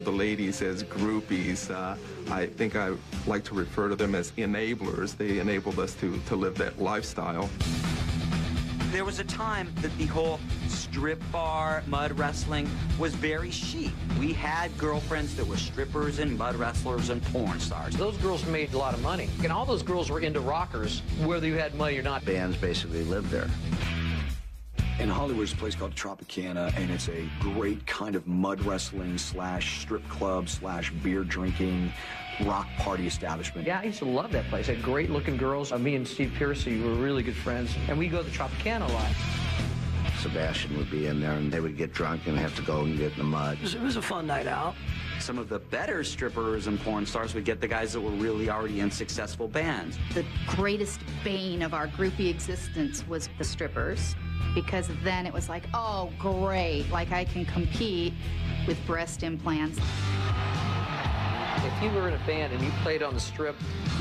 The ladies as groupies, I think I like to refer to them as enablers. They enabled us to live that lifestyle. There was a time that the whole strip bar, mud wrestling was very chic. We had girlfriends that were strippers and mud wrestlers and porn stars. Those girls made a lot of money, and all those girls were into rockers, whether you had money or not. Bands basically lived there. In Hollywood, there's a place called Tropicana, and it's a great kind of mud wrestling / strip club / beer drinking rock party establishment. Yeah, I used to love that place. They had great-looking girls. Me and Steve Piercy were really good friends, and we go to the Tropicana a lot. Sebastian would be in there, and they would get drunk and have to go and get in the mud. It was a fun night out. Some of the better strippers and porn stars would get the guys that were really already in successful bands. The greatest bane of our groupie existence was the strippers, because then it was like, oh, great, like I can compete with breast implants. If you were in a band and you played on the strip,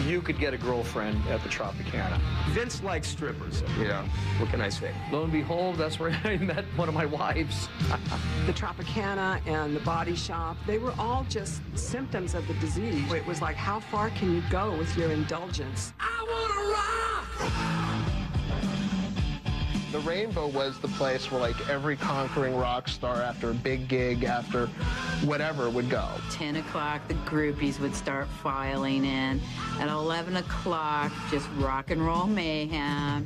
you could get a girlfriend at the Tropicana. Vince likes strippers. Yeah, what can I say? Lo and behold, that's where I met one of my wives. The Tropicana and the Body Shop, they were all just symptoms of the disease. It was like, how far can you go with your indulgence? I want to rock! The Rainbow was the place where, like, every conquering rock star after a big gig, after whatever, would go. 10 o'clock, the groupies would start filing in. At 11 o'clock, just rock and roll mayhem.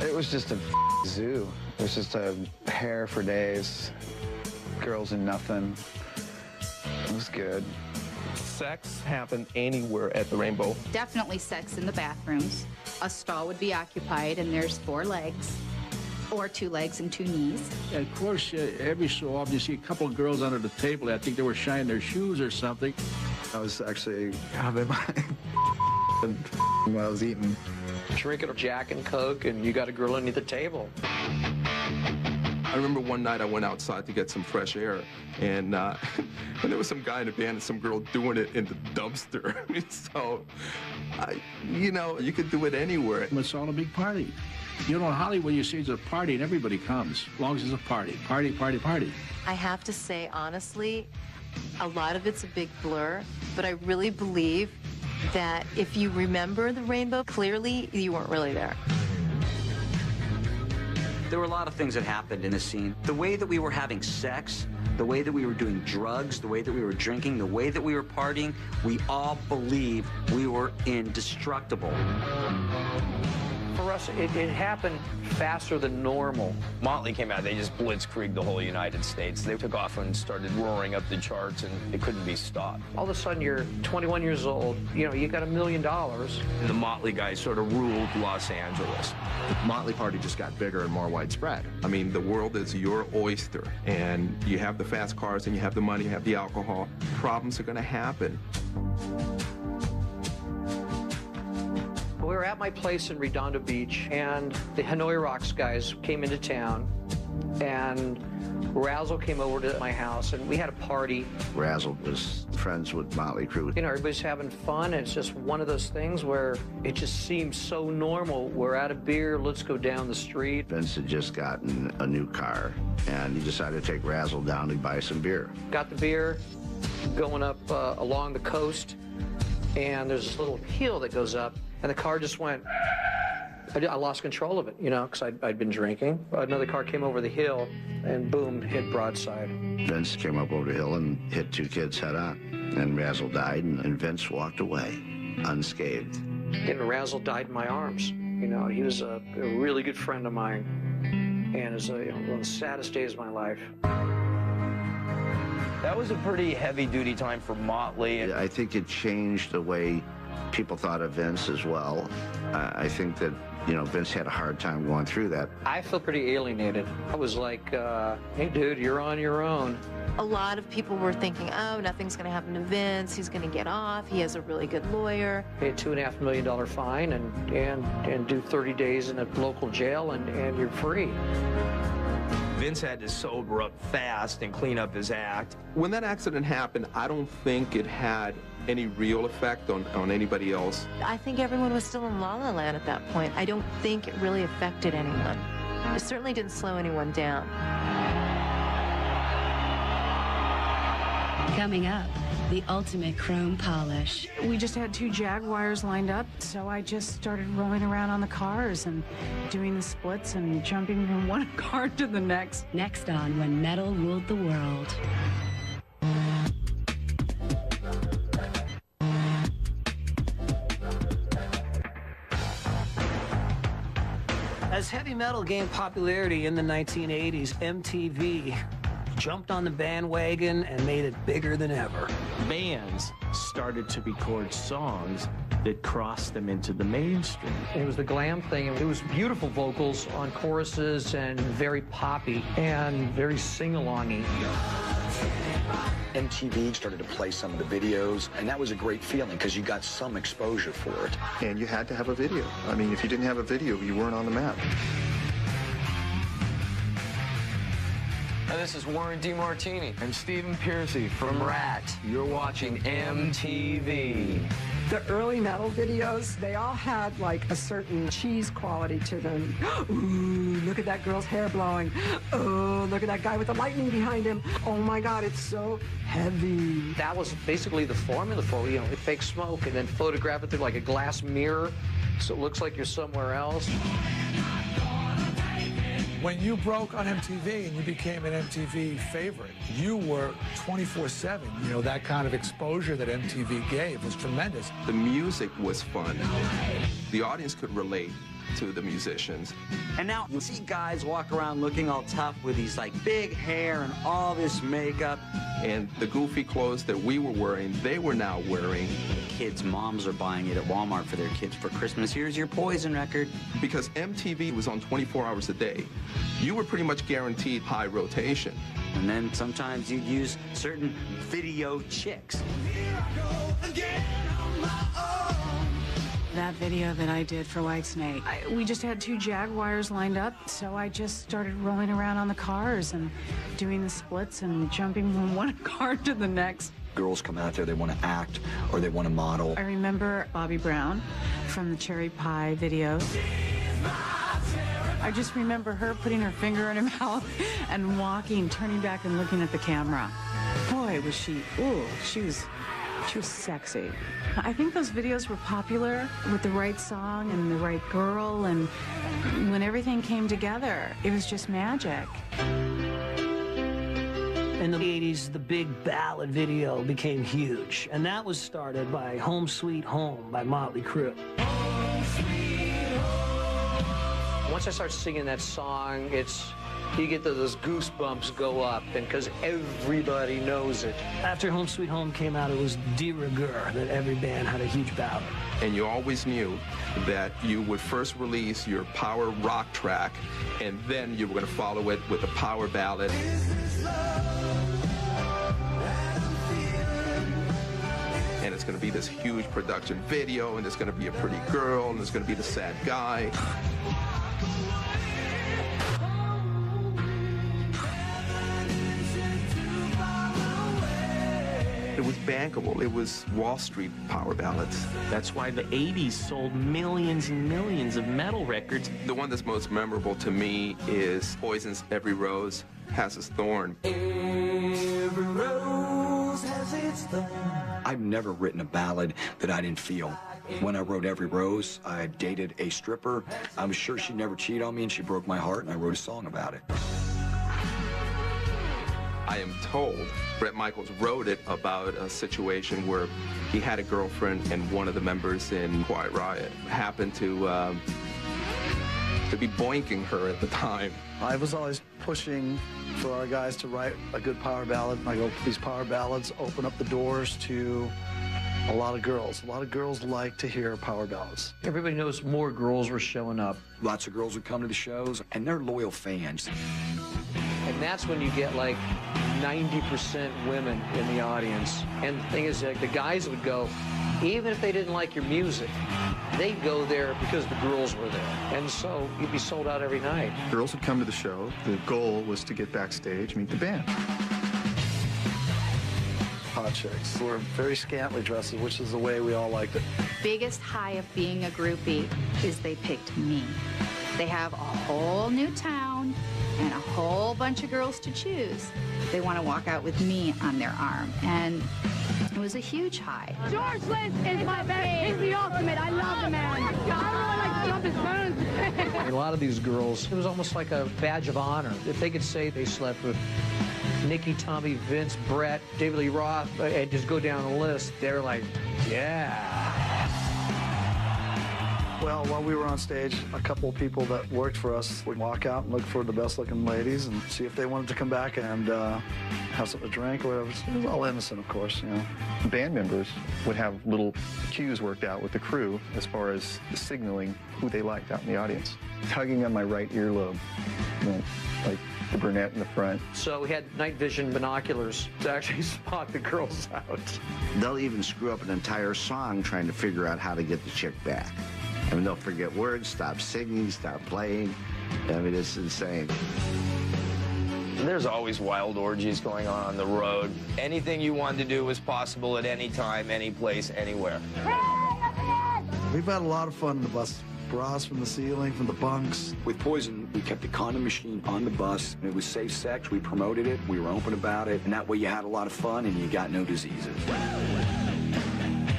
It was just a zoo. It was just a hair for days, girls and nothing. It was good. Sex happened anywhere at the Rainbow. Definitely sex in the bathrooms. A stall would be occupied, and there's 4 legs, or 2 legs and 2 knees. And of course, every so often you see a couple of girls under the table. I think they were shining their shoes or something. I was actually having my while I was eating. Drinking a Jack and Coke, and you got a girl underneath the table. I remember one night I went outside to get some fresh air, and there was some guy in the band and some girl doing it in the dumpster. So, you could do it anywhere. It's all a big party. You know, in Hollywood, you see it's a party and everybody comes, as long as it's a party. Party, party, party. I have to say, honestly, a lot of it's a big blur, but I really believe that if you remember the Rainbow clearly, you weren't really there. There were a lot of things that happened in the scene. The way that we were having sex, the way that we were doing drugs, the way that we were drinking, the way that we were partying, we all believed we were indestructible. For us, it happened faster than normal. Motley came out, they just blitzkrieged the whole United States. They took off and started roaring up the charts, and it couldn't be stopped. All of a sudden, you're 21 years old, you got $1 million. The Motley guys sort of ruled Los Angeles. The Motley party just got bigger and more widespread. I mean, the world is your oyster, and you have the fast cars, and you have the money, you have the alcohol. Problems are going to happen. We were at my place in Redondo Beach, and the Hanoi Rocks guys came into town, and Razzle came over to my house, and we had a party. Razzle was friends with Motley Crue. Everybody's having fun, and it's just one of those things where it just seems so normal. We're out of beer, let's go down the street. Vince had just gotten a new car, and he decided to take Razzle down to buy some beer. Got the beer, going up along the coast, and there's this little hill that goes up, and the car just went. I lost control of it, because I'd been drinking. Another car came over the hill, and boom, hit broadside. Vince came up over the hill and hit 2 kids head on, and Razzle died, and Vince walked away unscathed. And Razzle died in my arms. He was a really good friend of mine, and it's one of the saddest days of my life. That was a pretty heavy-duty time for Motley. I think it changed the way people thought of Vince as well. I think that, Vince had a hard time going through that. I feel pretty alienated. I was like, hey, dude, you're on your own. A lot of people were thinking, oh, nothing's going to happen to Vince. He's going to get off. He has a really good lawyer. Pay a $2.5 million fine and do 30 days in a local jail, and you're free. Vince had to sober up fast and clean up his act. When that accident happened, I don't think it had any real effect on anybody else. I think everyone was still in La La Land at that point. I don't think it really affected anyone. 'em. It certainly didn't slow anyone down. I remember one night I went outside to get some fresh air, and there was some guy in the band and some girl doing it in the dumpster. So, Coming up, the ultimate chrome polish. We just had 2 Jaguars lined up, so I just started rolling around on the cars and doing the splits and jumping from one car to the next. Next on When Metal Ruled the World. As heavy metal gained popularity in the 1980s, MTV jumped on the bandwagon and made it bigger than ever. Bands started to record songs that crossed them into the mainstream. It was the glam thing. It was beautiful vocals on choruses and very poppy and very sing-alongy. MTV started to play some of the videos, and that was a great feeling because you got some exposure for it. And you had to have a video. I mean, if you didn't have a video, you weren't on the map. This is Warren DeMartini. I'm Stephen Piercy from Rat. You're watching MTV. The early metal videos, they all had like a certain cheese quality to them. Ooh, look at that girl's hair blowing. Oh, look at that guy with the lightning behind him. Oh my God, it's so heavy. That was basically the formula for, you know, fake smoke and then photograph it through like a glass mirror so it looks like you're somewhere else. When you broke on MTV and you became an MTV favorite, you were 24/7. You know, that kind of exposure that MTV gave was tremendous. The music was fun. The audience could relate to the musicians. And now you see guys walk around looking all tough with these like big hair and all this makeup. And the goofy clothes that we were wearing, they were now wearing. Kids' moms are buying it at Walmart for their kids for Christmas. Here's your Poison record. Because MTV was on 24 hours a day, you were pretty much guaranteed high rotation. And then sometimes you'd use certain video chicks. That video that I did for Whitesnake, we just had 2 Jaguars lined up, so I just started rolling around on the cars and doing the splits and jumping from one car to the next. Girls come out there, they want to act or they want to model. I remember Bobby Brown from the Cherry Pie videos. I just remember her putting her finger in her mouth and walking, turning back and looking at the camera. Boy, was she, ooh, she was sexy. I think those videos were popular with the right song and the right girl, and when everything came together, it was just magic. In the 80s, the big ballad video became huge, and that was started by Home Sweet Home by Motley Crue. Once I start singing that song, you get those goosebumps go up, and because everybody knows it. After Home Sweet Home came out, it was de rigueur that every band had a huge ballad. And you always knew that you would first release your power rock track, and then you were going to follow it with a power ballad. And it's going to be this huge production video, and there's going to be a pretty girl, and there's going to be the sad guy. It was bankable. It was Wall Street power ballads. That's why the 80s sold millions and millions of metal records. The one that's most memorable to me is Poison's Every Rose Has Its Thorn. Every rose has its thorn. I've never written a ballad that I didn't feel. When I wrote Every Rose, I dated a stripper. I was sure she'd never cheat on me, and she broke my heart, and I wrote a song about it. I am told Bret Michaels wrote it about a situation where he had a girlfriend, and one of the members in Quiet Riot happened to be boinking her at the time. I was always pushing for our guys to write a good power ballad. I go, these power ballads open up the doors to a lot of girls. A lot of girls like to hear power ballads. Everybody knows more girls were showing up. Lots of girls would come to the shows, and they're loyal fans. And that's when you get like 90% women in the audience. And the thing is, like, the guys would go, even if they didn't like your music, they'd go there because the girls were there. And so you'd be sold out every night. Girls would come to the show. The goal was to get backstage, meet the band. Hot chicks were very scantily dressed, which is the way we all liked it. Biggest high of being a groupie is they picked me. They have a whole new town and a whole bunch of girls to choose. they want to walk out with me on their arm. And it was a huge high. George Lynch is my best. He's the ultimate. I love the man. I really like to jump his bones. A lot of these girls, it was almost like a badge of honor. If they could say they slept with Nikki, Tommy, Vince, Brett, David Lee Roth, and just go down the list, they're like, yeah. Well, while we were on stage, a couple of people that worked for us would walk out and look for the best-looking ladies and see if they wanted to come back and have something to drink or whatever. It was all innocent, of course, you know. Band members would have little cues worked out with the crew as far as signaling who they liked out in the audience. Tugging on my right earlobe, you know, like the brunette in the front. So we had night vision binoculars to actually spot the girls out. They'll even screw up an entire song trying to figure out how to get the chick back. I mean, they'll forget words, stop singing, stop playing. I mean, it's insane. There's always wild orgies going on the road. Anything you wanted to do was possible at any time, any place, anywhere. We've had a lot of fun on the bus. Bras from the ceiling, from the bunks. With Poison, we kept the condom machine on the bus, and it was safe sex. We promoted it, we were open about it, and that way you had a lot of fun and you got no diseases.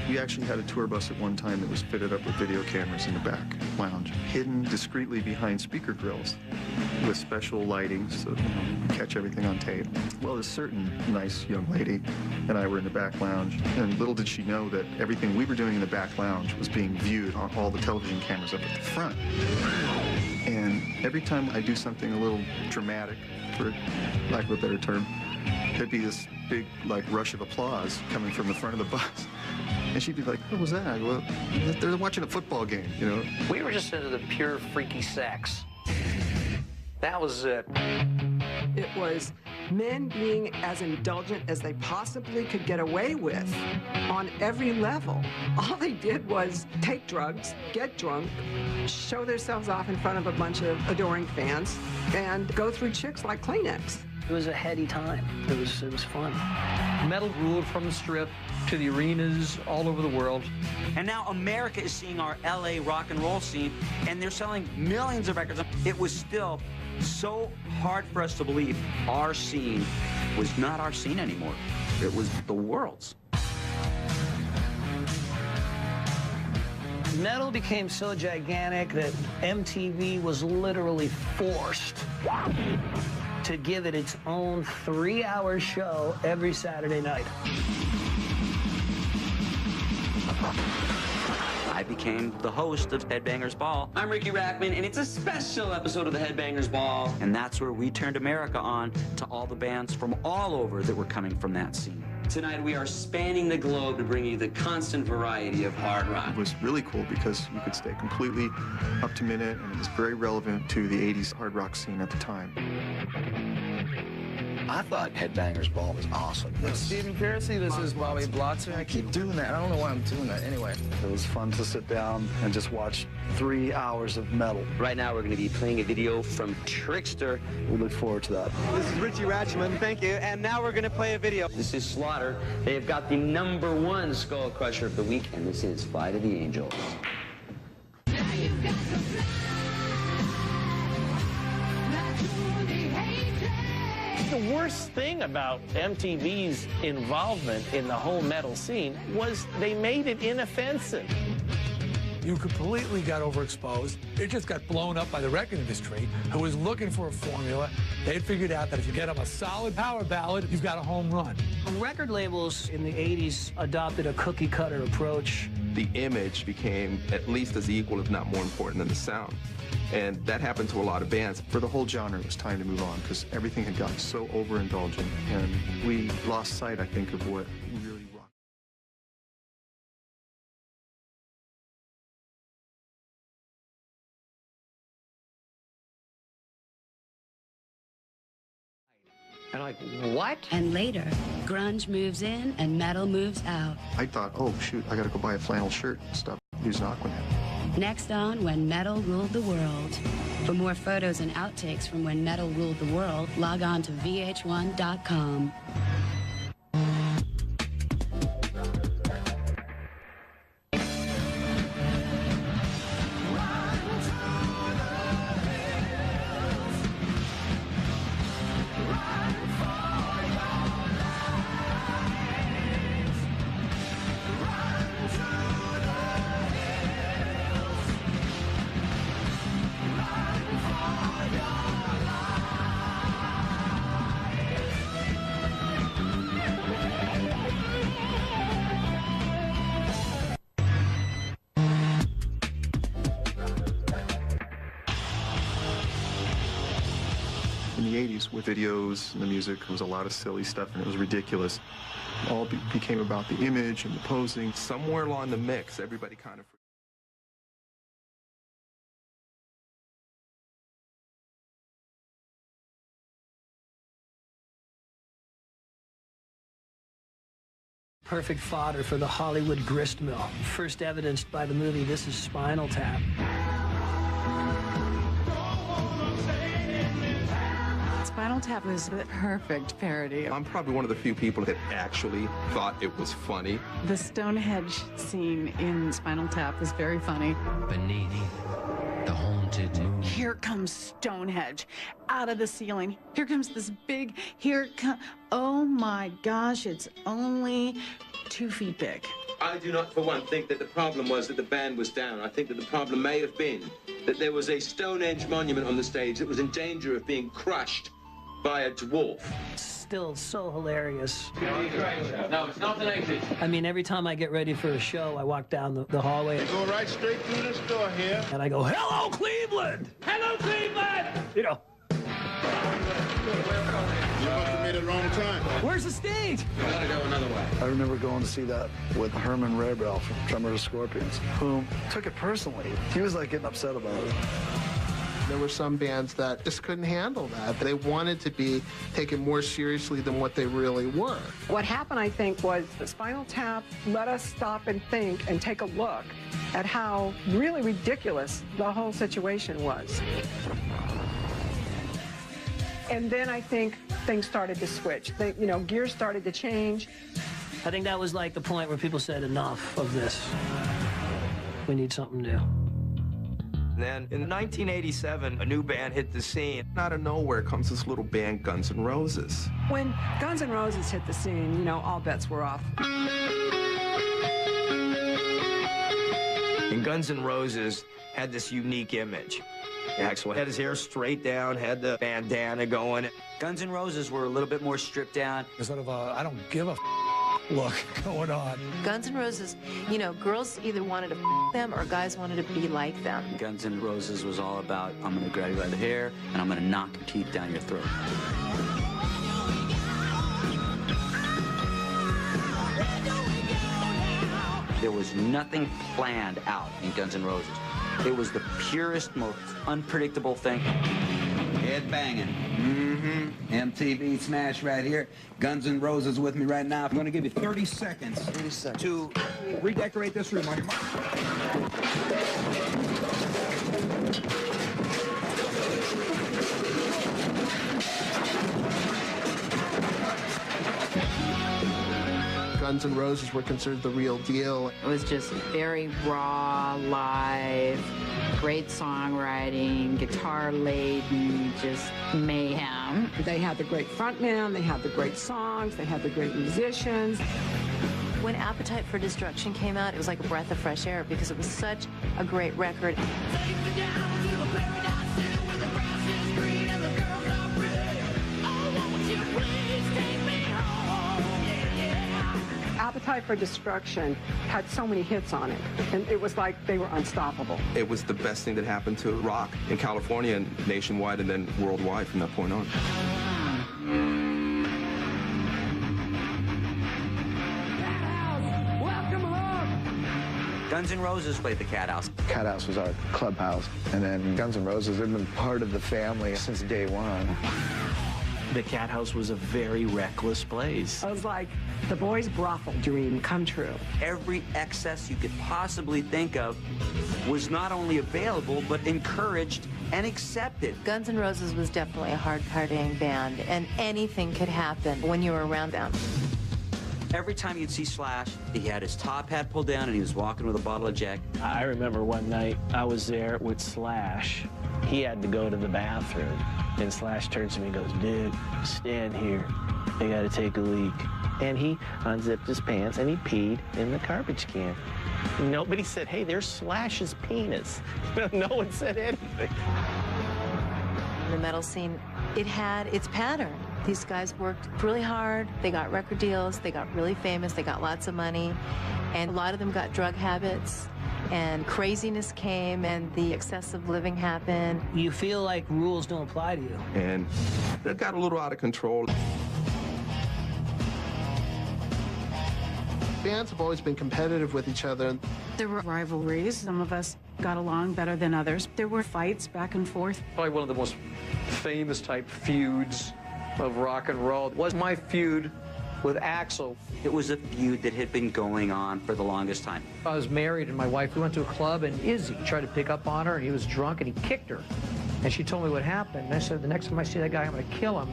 We actually had a tour bus at one time that was fitted up with video cameras in the back lounge, hidden discreetly behind speaker grills with special lighting so you catch everything on tape. Well, this certain nice young lady and I were in the back lounge, and little did she know that everything we were doing in the back lounge was being viewed on all the television cameras up at the front. And every time I do something a little dramatic, for lack of a better term, there'd be this big, like, rush of applause coming from the front of the bus. And she'd be like, what was that? Well, they're watching a football game, you know? We were just into the pure freaky sex. That was it. It was men being as indulgent as they possibly could get away with on every level. All they did was take drugs, get drunk, show themselves off in front of a bunch of adoring fans, and go through chicks like Kleenex. It was a heady time. It was fun. Metal ruled from the Strip to the arenas all over the world. And now America is seeing our LA rock and roll scene, and they're selling millions of records. It was still so hard for us to believe our scene was not our scene anymore. It was the world's. Metal became so gigantic that MTV was literally forced to give it its own 3-hour show every Saturday night. I became the host of Headbangers Ball. I'm Ricky Rackman, and it's a special episode of the Headbangers Ball. And that's where we turned America on to all the bands from all over that were coming from that scene. Tonight, we are spanning the globe to bring you the constant variety of hard rock. It was really cool because you could stay completely up to minute, and it was very relevant to the 80s hard rock scene at the time. I thought Headbangers Ball was awesome. Stephen Piercy, this is Bobby Blotzer. I keep doing that. I don't know why I'm doing that. Anyway. It was fun to sit down and just watch 3 hours of metal. Right now, we're going to be playing a video from Trickster. We look forward to that. This is Richie Ratchman, thank you. And now we're going to play a video. This is Slaughter. They have got the #1 Skull Crusher of the week, and this is Fly to the Angels. The worst thing about MTV's involvement in the whole metal scene was they made it inoffensive. You completely got overexposed. It just got blown up by the record industry, who was looking for a formula. They had figured out that if you get them a solid power ballad, you've got a home run. Record labels in the 80s adopted a cookie-cutter approach. The image became at least as equal, if not more important, than the sound. And that happened to a lot of bands. For the whole genre, it was time to move on because everything had gotten so overindulgent, and we lost sight, I think, of what really rocked. And like, what? And later, grunge moves in and metal moves out. I thought, oh, shoot, I got to go buy a flannel shirt and stuff. Use an Aquanet. Next on When Metal Ruled the World. For more photos and outtakes from When Metal Ruled the World, log on to vh1.com. 80s with videos and the music. There was a lot of silly stuff, and it was ridiculous. All became about the image and the posing. Somewhere along the mix, everybody kind of... Perfect fodder for the Hollywood grist mill, first evidenced by the movie This Is Spinal Tap. Spinal Tap was the perfect parody. I'm probably one of the few people that actually thought it was funny. The Stonehenge scene in Spinal Tap is very funny. Beneath the haunted moon. Here comes Stonehenge out of the ceiling. Here comes this big, oh my gosh, it's only 2 feet big. I do not, for one, think that the problem was that the band was down. I think that the problem may have been that there was a Stonehenge monument on the stage that was in danger of being crushed by a dwarf. Still so hilarious. No, it's not an exit. I mean, every time I get ready for a show, I walk down the hallway. You go right straight through this door here. And I go, "Hello, Cleveland! Hello, Cleveland!" You know. You must have made it a long time. Where's the stage? You gotta go another way. I remember going to see that with Herman Raybell from Drummer of the Scorpions, who took it personally. He was like getting upset about it. There were some bands that just couldn't handle that. They wanted to be taken more seriously than what they really were. What happened, I think, was the Spinal Tap let us stop and think and take a look at how really ridiculous the whole situation was. And then I think things started to switch. Gears started to change. I think that was like the point where people said, enough of this. We need something new. Then in 1987, a new band hit the scene. Out of nowhere comes this little band, Guns N' Roses. When Guns N' Roses hit the scene, all bets were off. And Guns N' Roses had this unique image. Axl had his hair straight down, had the bandana going. Guns N' Roses were a little bit more stripped down. Sort of a, I don't give a look going on. Guns N' Roses, girls either wanted to them or guys wanted to be like them. Guns N' Roses was all about, I'm going to grab you by the hair and I'm going to knock your teeth down your throat. There was nothing planned out in Guns N' Roses. It was the purest, most unpredictable thing. Head banging. MTV smash right here. Guns N' Roses with me right now. I'm going to give you 30 seconds to redecorate this room on your mark. Guns N' Roses were considered the real deal. It was just very raw, live, great songwriting, guitar-laden, just mayhem. They had the great frontman, they had the great songs, they had the great musicians. When Appetite for Destruction came out, it was like a breath of fresh air because it was such a great record. Appetite for Destruction had so many hits on it, and it was like they were unstoppable. It was the best thing that happened to rock in California and nationwide and then worldwide from that point on. Guns N' Roses played the Cat House. Cat House was our clubhouse, and then Guns N' Roses had been part of the family since day one. The Cat House was a very reckless place. It was like the boys' brothel dream come true. Every excess you could possibly think of was not only available, but encouraged and accepted. Guns N' Roses was definitely a hard partying band, and anything could happen when you were around them. Every time you'd see Slash, he had his top hat pulled down and he was walking with a bottle of Jack. I remember one night I was there with Slash. He had to go to the bathroom. And Slash turns to me and goes, "Dude, stand here. I gotta take a leak." And he unzipped his pants and he peed in the garbage can. Nobody said, "Hey, there's Slash's penis." No one said anything. The metal scene, it had its pattern. These guys worked really hard. They got record deals. They got really famous. They got lots of money. And a lot of them got drug habits. and craziness came and the excessive living happened. You feel like rules don't apply to you. And it got a little out of control. Bands have always been competitive with each other. There were rivalries. Some of us got along better than others. There were fights back and forth. Probably one of the most famous type feuds of rock and roll was my feud with Axl. It was a feud that had been going on for the longest time. I was married and my wife, we went to a club and Izzy tried to pick up on her and he was drunk and he kicked her. And she told me what happened. And I said, the next time I see that guy, I'm going to kill him.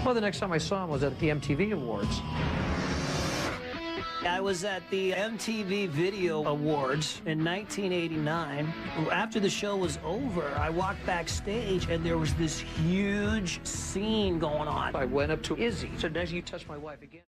Well, the next time I saw him was at the MTV Awards. I was at the MTV Video Awards in 1989. After the show was over, I walked backstage and there was this huge scene going on. I went up to Izzy. So next you touch my wife again.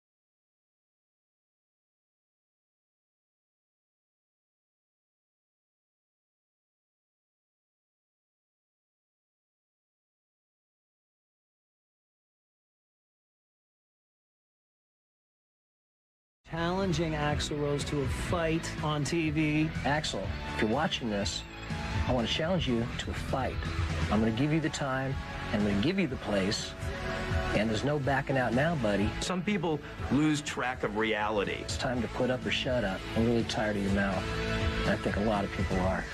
Challenging Axl Rose to a fight on TV. Axl, if you're watching this, I want to challenge you to a fight. I'm going to give you the time, and I'm going to give you the place, and there's no backing out now, buddy. Some people lose track of reality. It's time to put up or shut up. I'm really tired of your mouth. And I think a lot of people are.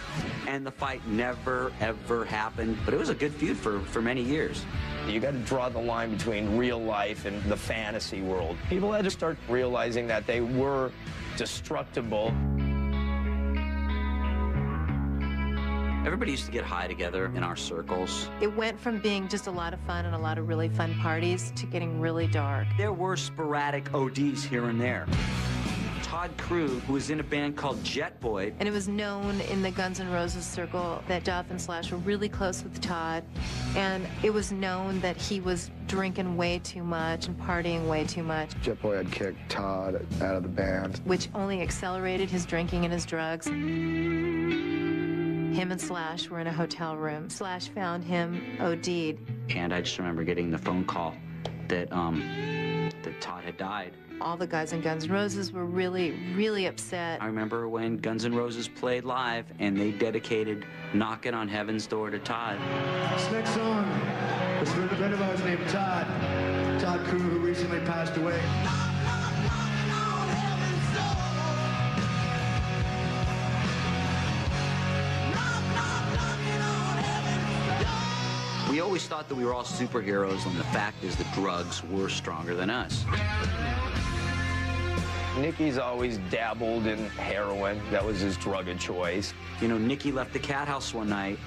And the fight never, ever happened, but it was a good feud for many years. You got to draw the line between real life and the fantasy world. People had to start realizing that they were destructible. Everybody used to get high together in our circles. It went from being just a lot of fun and a lot of really fun parties to getting really dark. There were sporadic ODs here and there. Todd Krug, who was in a band called Jet Boy. And it was known in the Guns N' Roses circle that Duff and Slash were really close with Todd. And it was known that he was drinking way too much and partying way too much. Jet Boy had kicked Todd out of the band, which only accelerated his drinking and his drugs. Him and Slash were in a hotel room. Slash found him OD'd. And I just remember getting the phone call that Todd had died. All the guys in Guns N' Roses were really, really upset. I remember when Guns N' Roses played live and they dedicated Knocking on Heaven's Door to Todd. This next song is for a friend of ours named Todd. Todd Krug, who recently passed away. We always thought that we were all superheroes, and the fact is that drugs were stronger than us. Nicky's always dabbled in heroin. That was his drug of choice. You know, Nicky left the cat house one night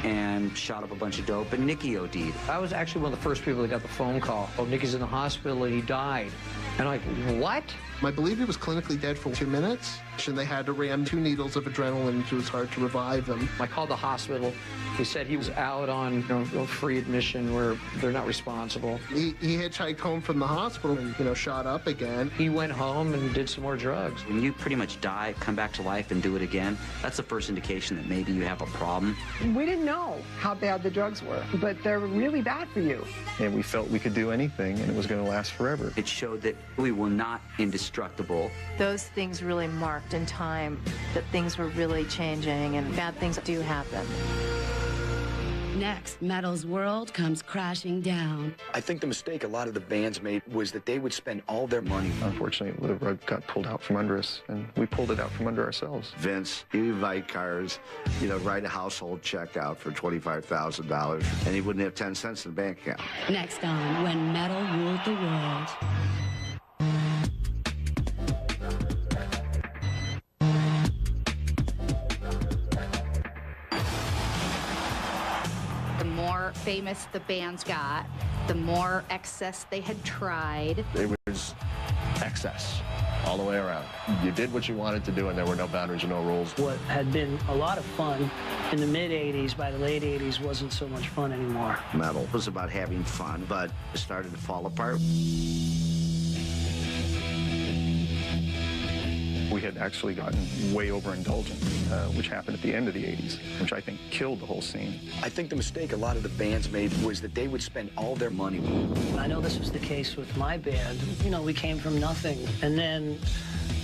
and shot up a bunch of dope, and Nicky OD'd. I was actually one of the first people that got the phone call. Oh, Nicky's in the hospital and he died. And I'm like, what? I believe he was clinically dead for 2 minutes, and they had to ram 2 needles of adrenaline into his heart to revive him. I called the hospital. He said he was out on free admission where they're not responsible. He hitchhiked home from the hospital and, shot up again. He went home and did some more drugs. When you pretty much die, come back to life and do it again, that's the first indication that maybe you have a problem. We didn't know how bad the drugs were, but they're really bad for you. And we felt we could do anything, and it was going to last forever. It showed that we were not indestructible. Those things really marked in time that things were really changing and bad things do happen. Next, metal's world comes crashing down. I think the mistake a lot of the bands made was that they would spend all their money. Unfortunately, the rug got pulled out from under us, and we pulled it out from under ourselves. Vince, he would buy cars, write a household check out for $25,000, and he wouldn't have 10 cents in the bank account. Next on When Metal Ruled the World. The more famous the bands got, the more excess they had tried. It was excess all the way around. You did what you wanted to do, and there were no boundaries or no rules. What had been a lot of fun in the mid-'80s, by the late '80s, wasn't so much fun anymore. Metal was about having fun, but it started to fall apart. We had actually gotten way overindulgent, which happened at the end of the 80s, which I think killed the whole scene. I think the mistake a lot of the bands made was that they would spend all their money. I know this was the case with my band. We came from nothing, and then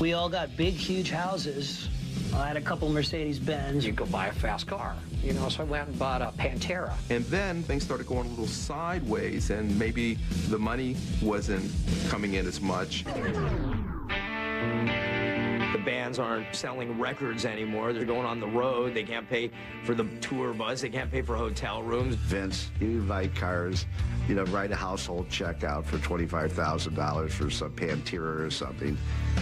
we all got big, huge houses I had a couple Mercedes-Benz. You go buy a fast car, you know, so I went and bought a Pantera. And then things started going a little sideways, and maybe the money wasn't coming in as much. The bands aren't selling records anymore. They're going on the road. They can't pay for the tour bus. They can't pay for hotel rooms. Vince, you invite cars, you know, write a household check out for $25,000 for some Pantera or something,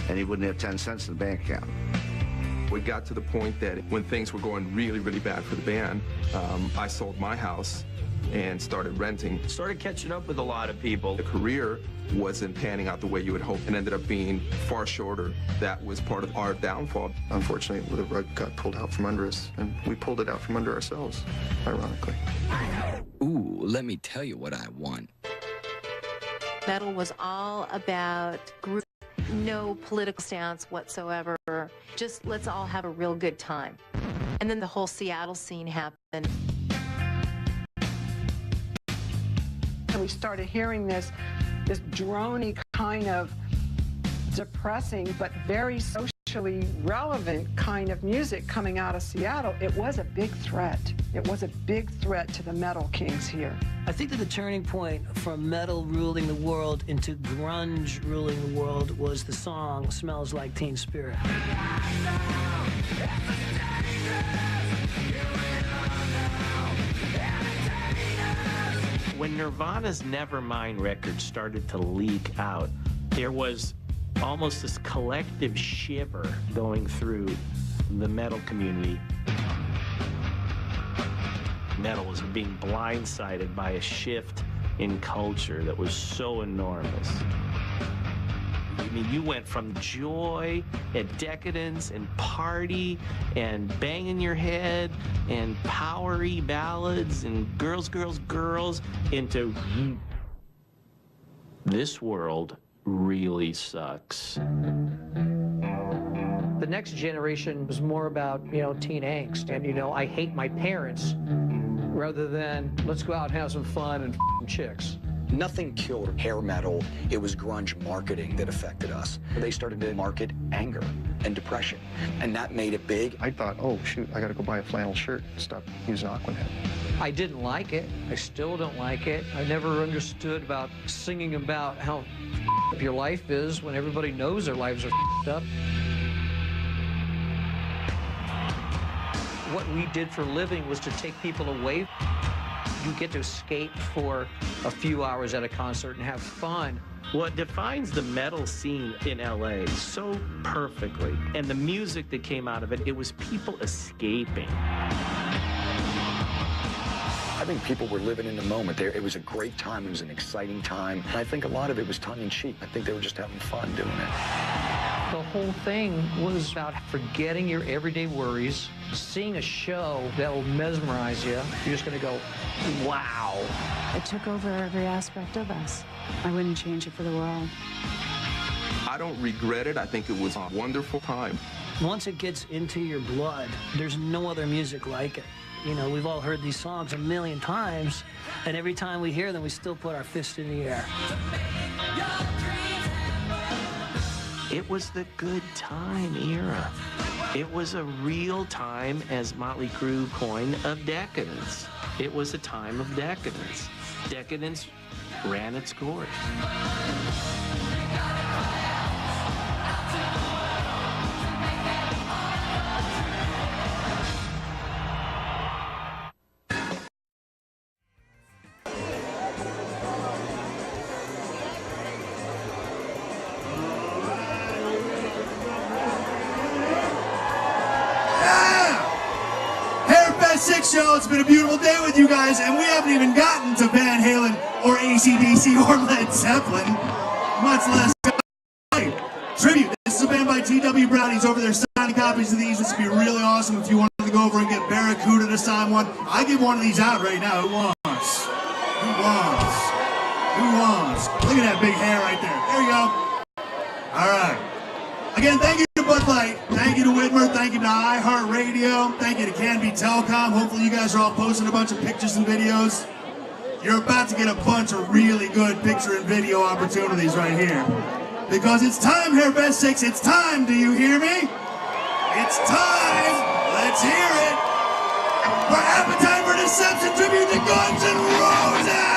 and he wouldn't have 10 cents in the bank account. We got to the point that when things were going really, really bad for the band, I sold my house and started renting. Started catching up with a lot of people. The career wasn't panning out the way you would hope and ended up being far shorter. That was part of our downfall. Unfortunately, the rug got pulled out from under us, and we pulled it out from under ourselves, ironically. Ooh, let me tell you what I want. Metal was all about group, no political stance whatsoever. Just let's all have a real good time. And then the whole Seattle scene happened. And we started hearing this drony kind of depressing but very socially relevant kind of music coming out of Seattle. It was a big threat. It was a big threat to the metal kings here. I think that the turning point from metal ruling the world into grunge ruling the world was the song Smells Like Teen Spirit. When Nirvana's Nevermind record started to leak out, there was almost this collective shiver going through the metal community. Metal was being blindsided by a shift in culture that was so enormous. I mean, you went from joy and decadence and party and banging your head and powery ballads and girls, girls, girls into this world really sucks. The next generation was more about, you know, teen angst and, you know, I hate my parents rather than let's go out and have some fun and chicks. Nothing killed hair metal. It was grunge marketing that affected us. They started to market anger and depression, and that made it big. I thought, oh, shoot, I got to go buy a flannel shirt and stop using Aquanet. I didn't like it. I still don't like it. I never understood about singing about how up your life is when everybody knows their lives are up. What we did for a living was to take people away. You get to escape for a few hours at a concert and have fun. What defines the metal scene in LA so perfectly, and the music that came out of it, it was people escaping. I think people were living in the moment. It was a great time. It was an exciting time. And I think a lot of it was tongue-in-cheek. I think they were just having fun doing it. The whole thing was about forgetting your everyday worries, seeing a show that will mesmerize you. You're just going to go, wow. It took over every aspect of us. I wouldn't change it for the world. I don't regret it. I think it was a wonderful time. Once it gets into your blood, there's no other music like it. You know, we've all heard these songs a million times, and every time we hear them, we still put our fist in the air. It was the good time era. It was a real time, as Motley Crue coined, of decadence. It was a time of decadence. Decadence ran its course. Show. It's been a beautiful day with you guys, and we haven't even gotten to Van Halen or AC/DC or Led Zeppelin, much less tribute. This is a band by T.W. Brownie's over there signing copies of these. This would be really awesome if you wanted to go over and get Barracuda to sign one. I give one of these out right now. Who wants? Who wants? Who wants? Look at that big hair right there. There you go. All right. Again, thank you to Bud Light, thank you to Whitmer, thank you to iHeartRadio, thank you to Canby Telecom. Hopefully you guys are all posting a bunch of pictures and videos. You're about to get a bunch of really good picture and video opportunities right here. Because it's time, Hair Best 6, it's time, do you hear me? It's time. Let's hear it for Appetite for Deception tribute to Guns N' Roses.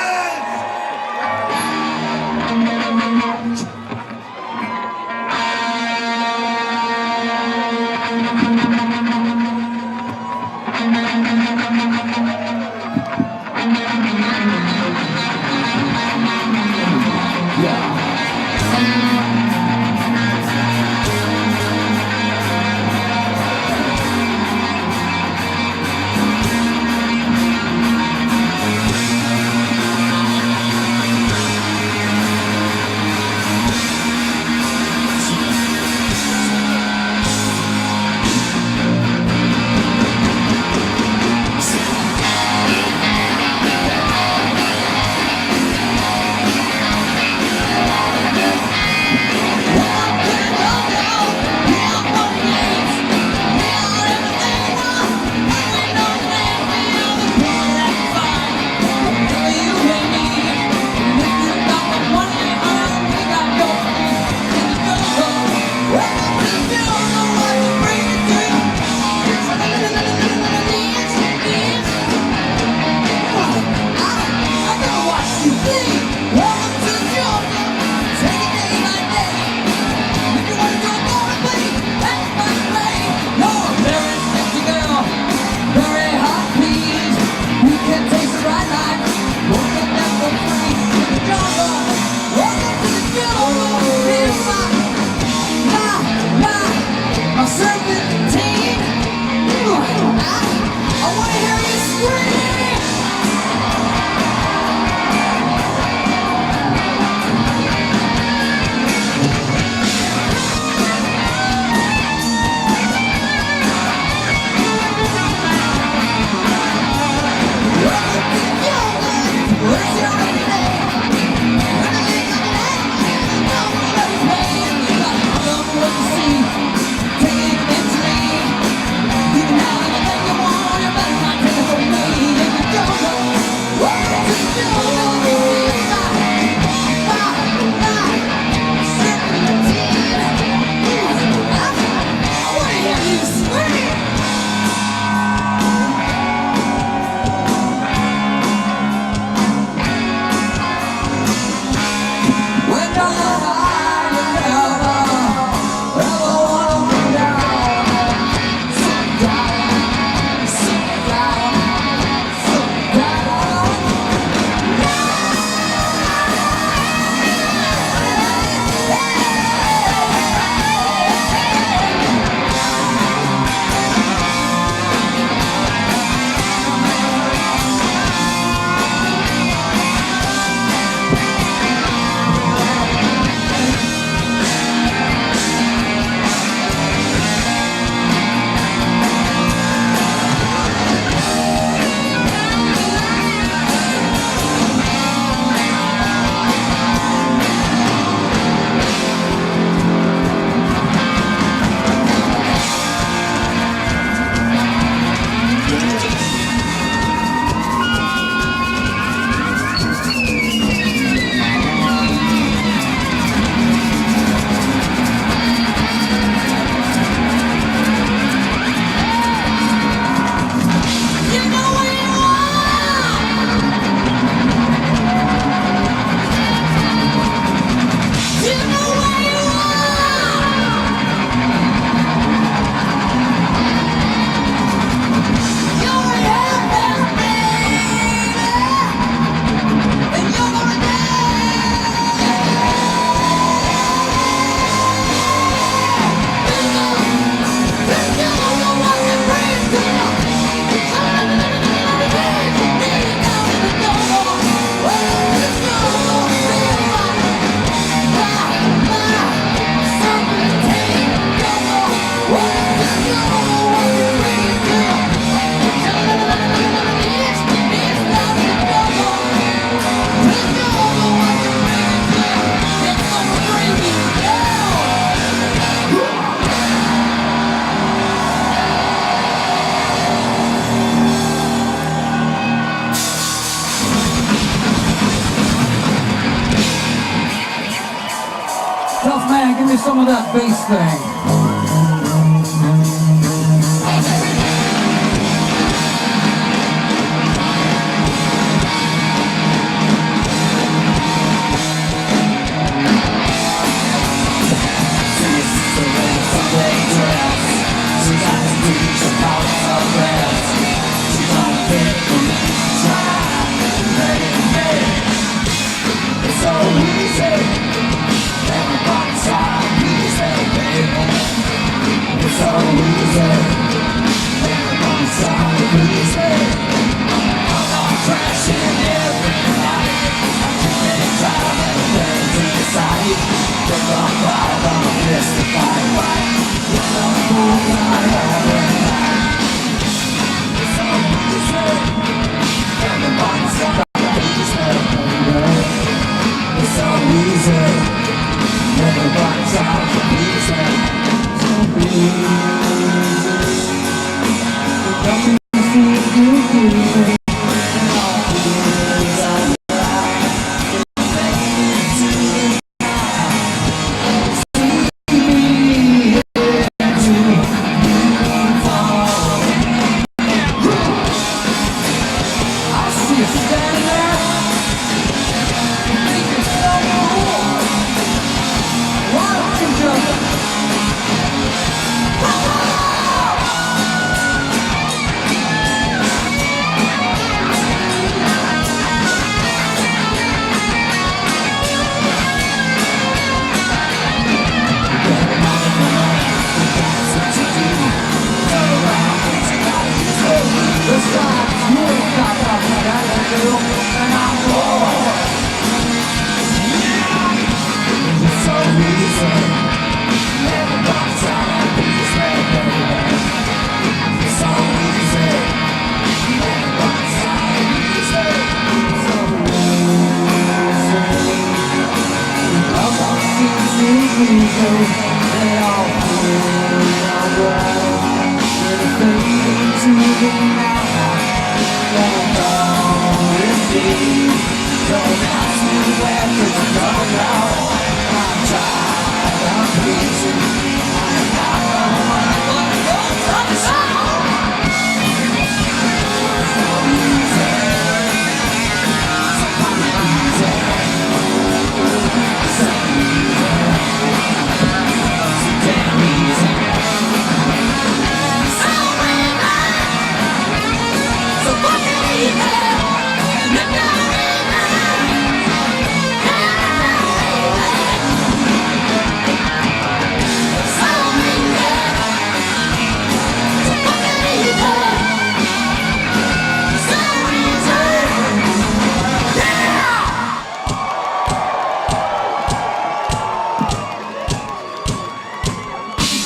Tough man, give me some of that bass thing.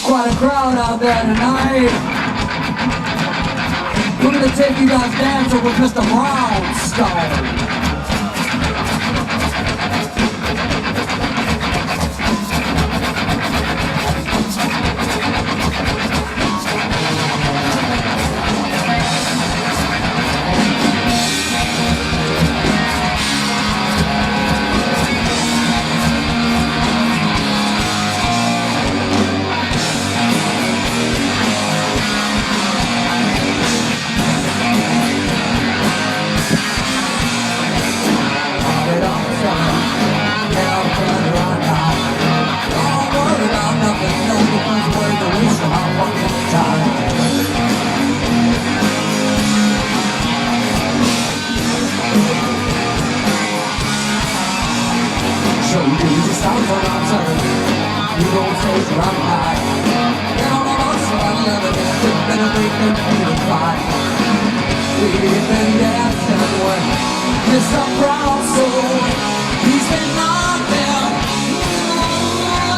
Quite a crowd out there tonight. We're gonna take you guys dancing with Mr. Brownstone. Mr. Brownstone, he's been knocked down.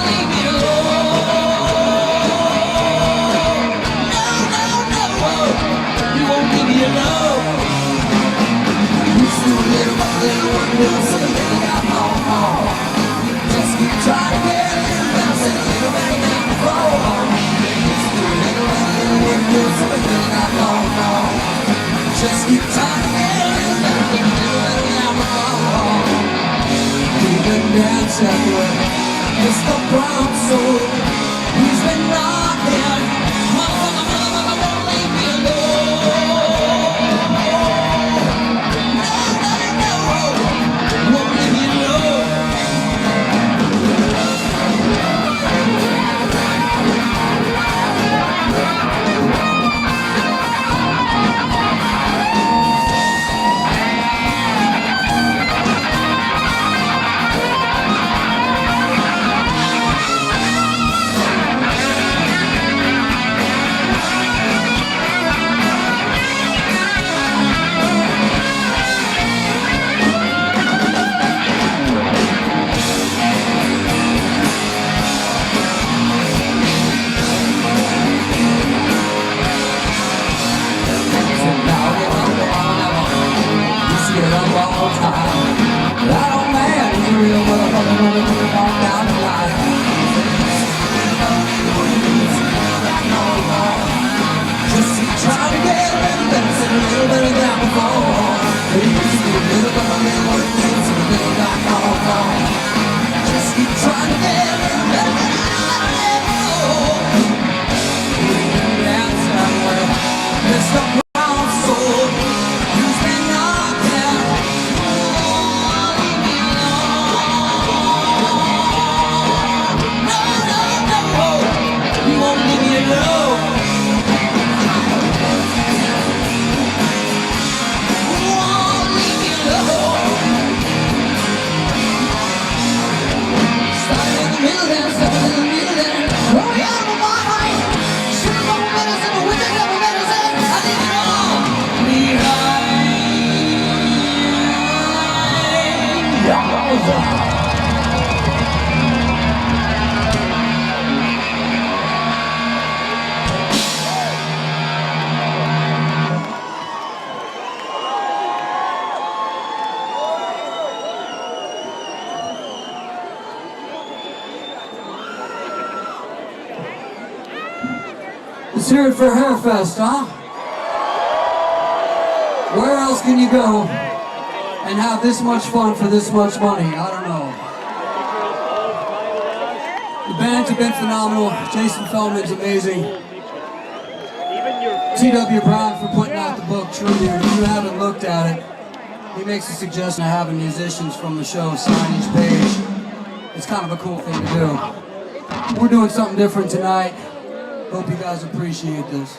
Leave me alone. No, he won't leave me alone. Used to live up in one hill, so the baby got home. Just keep trying to get a little better, and a little better than before. Used to live up in one hill, so the baby got home. Just keep trying to get a little better, and a little better than before. Even Let's hear it for Hairfest, huh? Where else can you go and have this much fun for this much money? I don't know. The bands have been phenomenal. Jason Feldman's amazing. T.W. Brown for putting out the book, Tribute. If you haven't looked at it, he makes a suggestion of having musicians from the show sign each page. It's kind of a cool thing to do. We're doing something different tonight. Hope you guys appreciate this.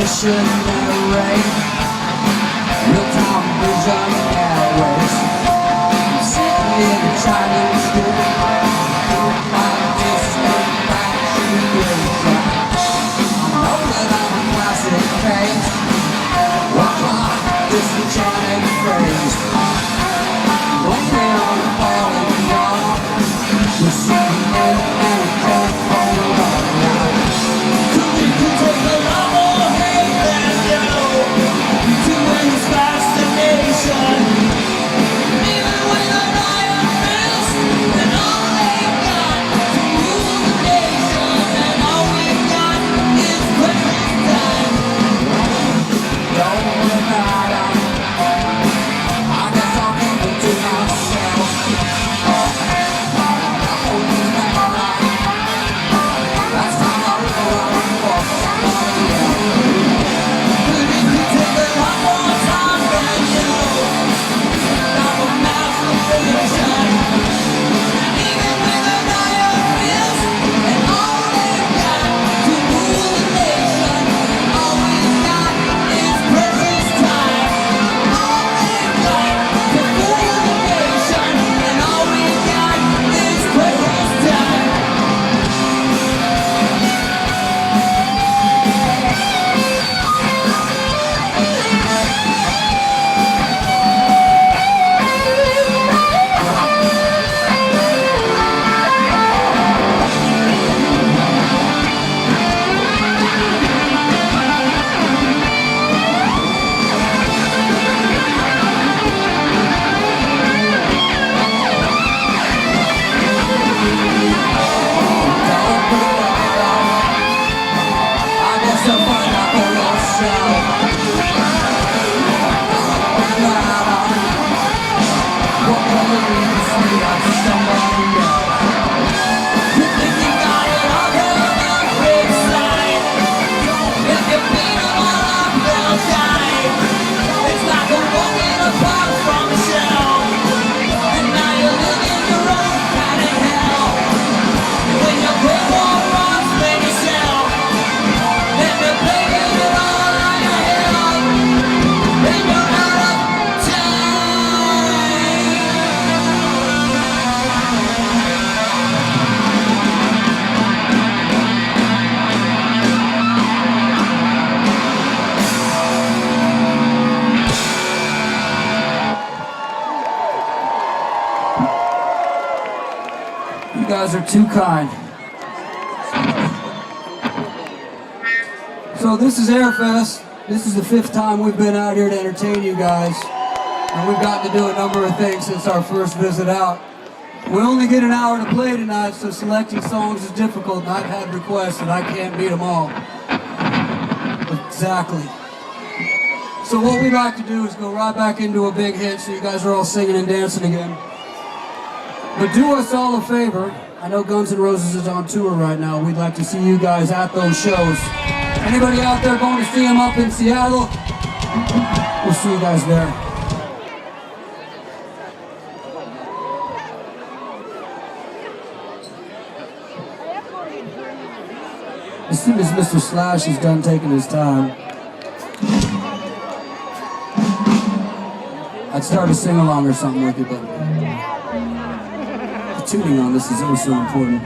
Missionary, real-time vision airways. Sitting in the Chinese school, my distant graduation. I know that I'm a classic case. What's my disenchanted phrase? Blaming on the falling dawn, we're sitting in and we can't hold on now. Could we take the love to his fascination, even when the night fails, and all they've got to rule the nation, and all we've got is precious time. Don't worry about it. I guess I'll keep it to myself. That's time I go out and walk somebody else. You guys are too kind. So this is Airfest. This is the 5th time we've been out here to entertain you guys. And we've gotten to do a number of things since our first visit out. We only get an hour to play tonight, so selecting songs is difficult, and I've had requests and I can't meet them all. Exactly. So what we like to do is go right back into a big hit so you guys are all singing and dancing again. But do us all a favor. I know Guns N' Roses is on tour right now. We'd like to see you guys at those shows. Anybody out there going to see them up in Seattle? We'll see you guys there. As soon as Mr. Slash is done taking his time, I'd start a sing-along or something with you, but the tuning on this is also important.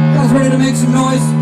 You guys ready to make some noise?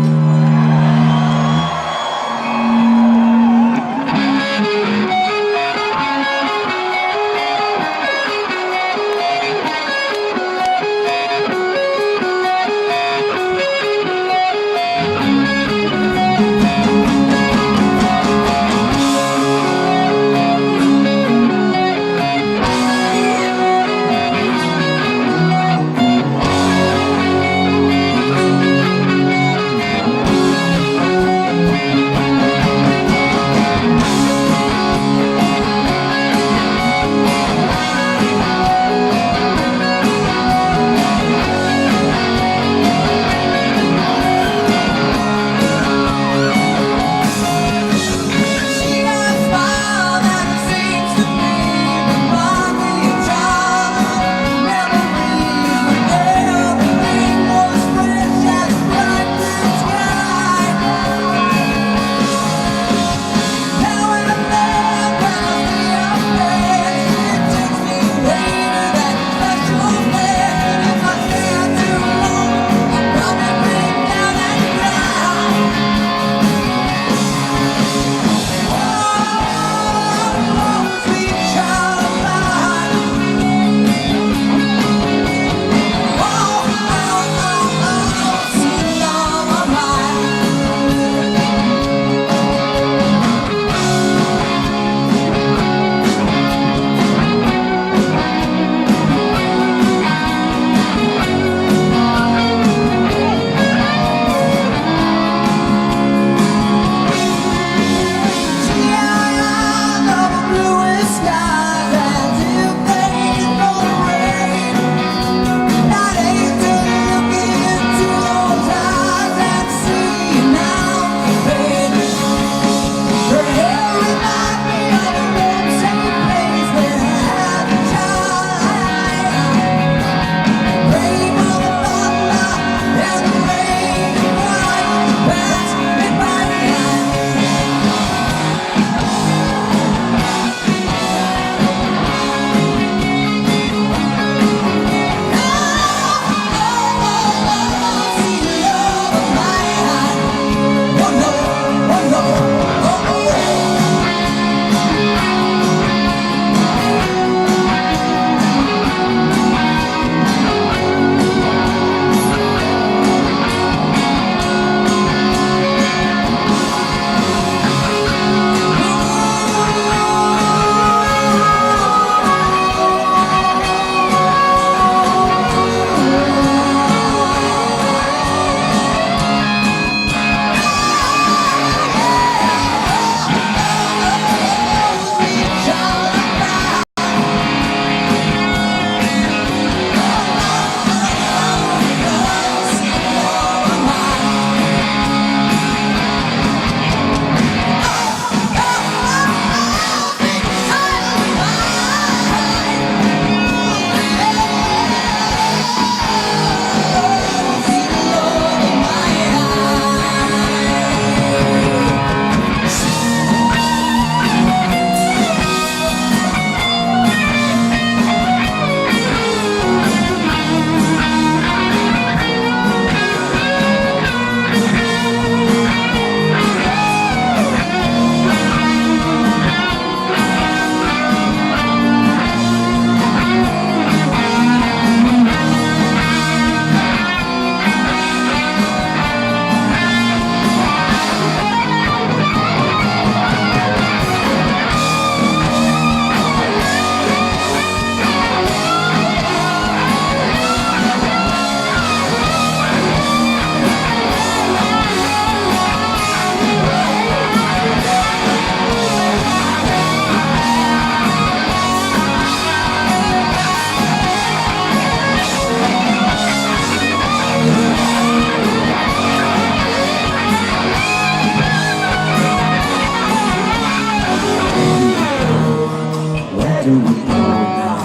do we go now?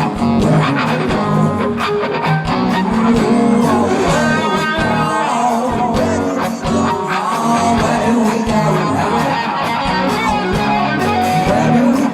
Where do we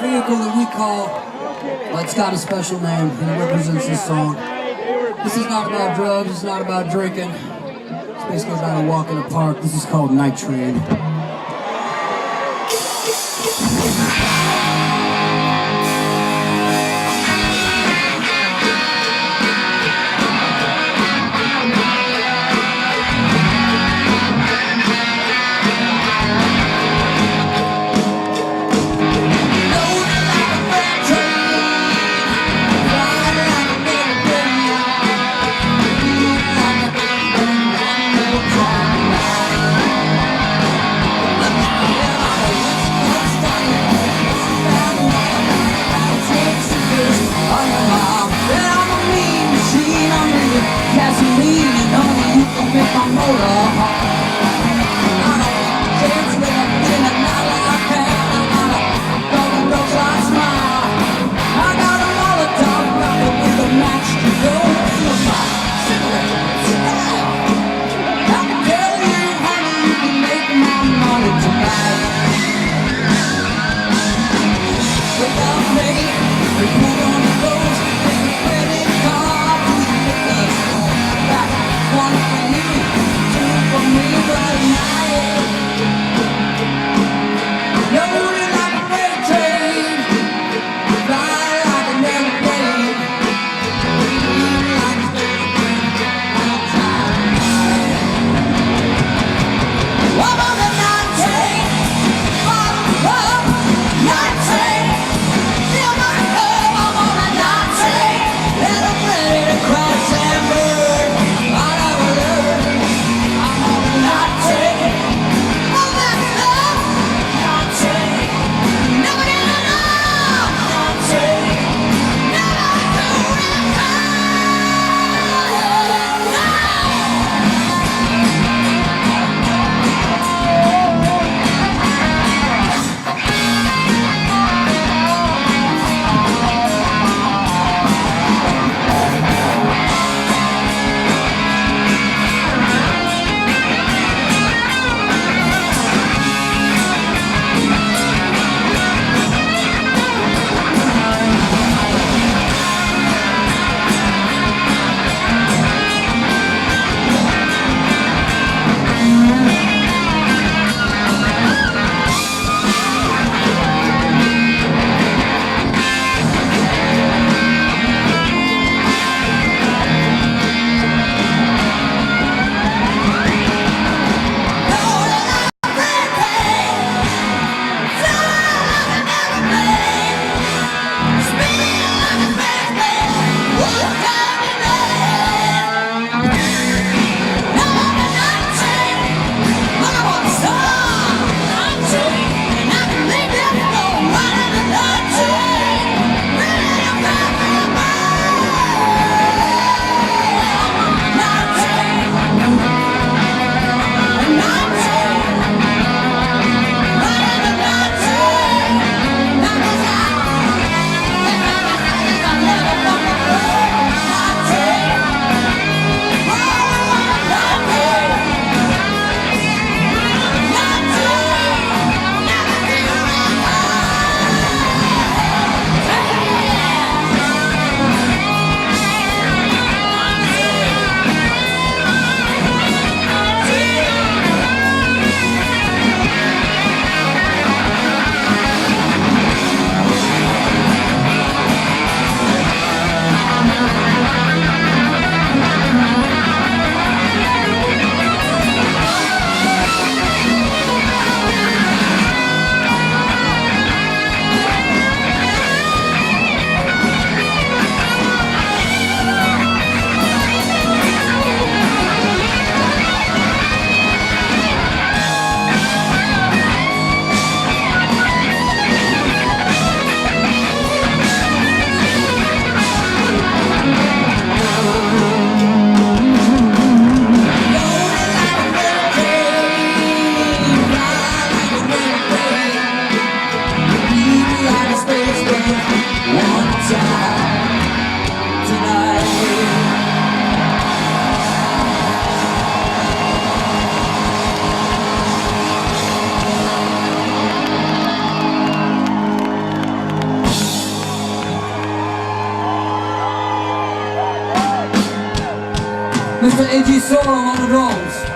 vehicle that we call, well, it's got a special name and it represents this song. This is not about drugs, it's not about drinking. It's basically about a walk in the park. This is called Night Train. Night train, feel my love. Mr. A.G. Sorum on the drums.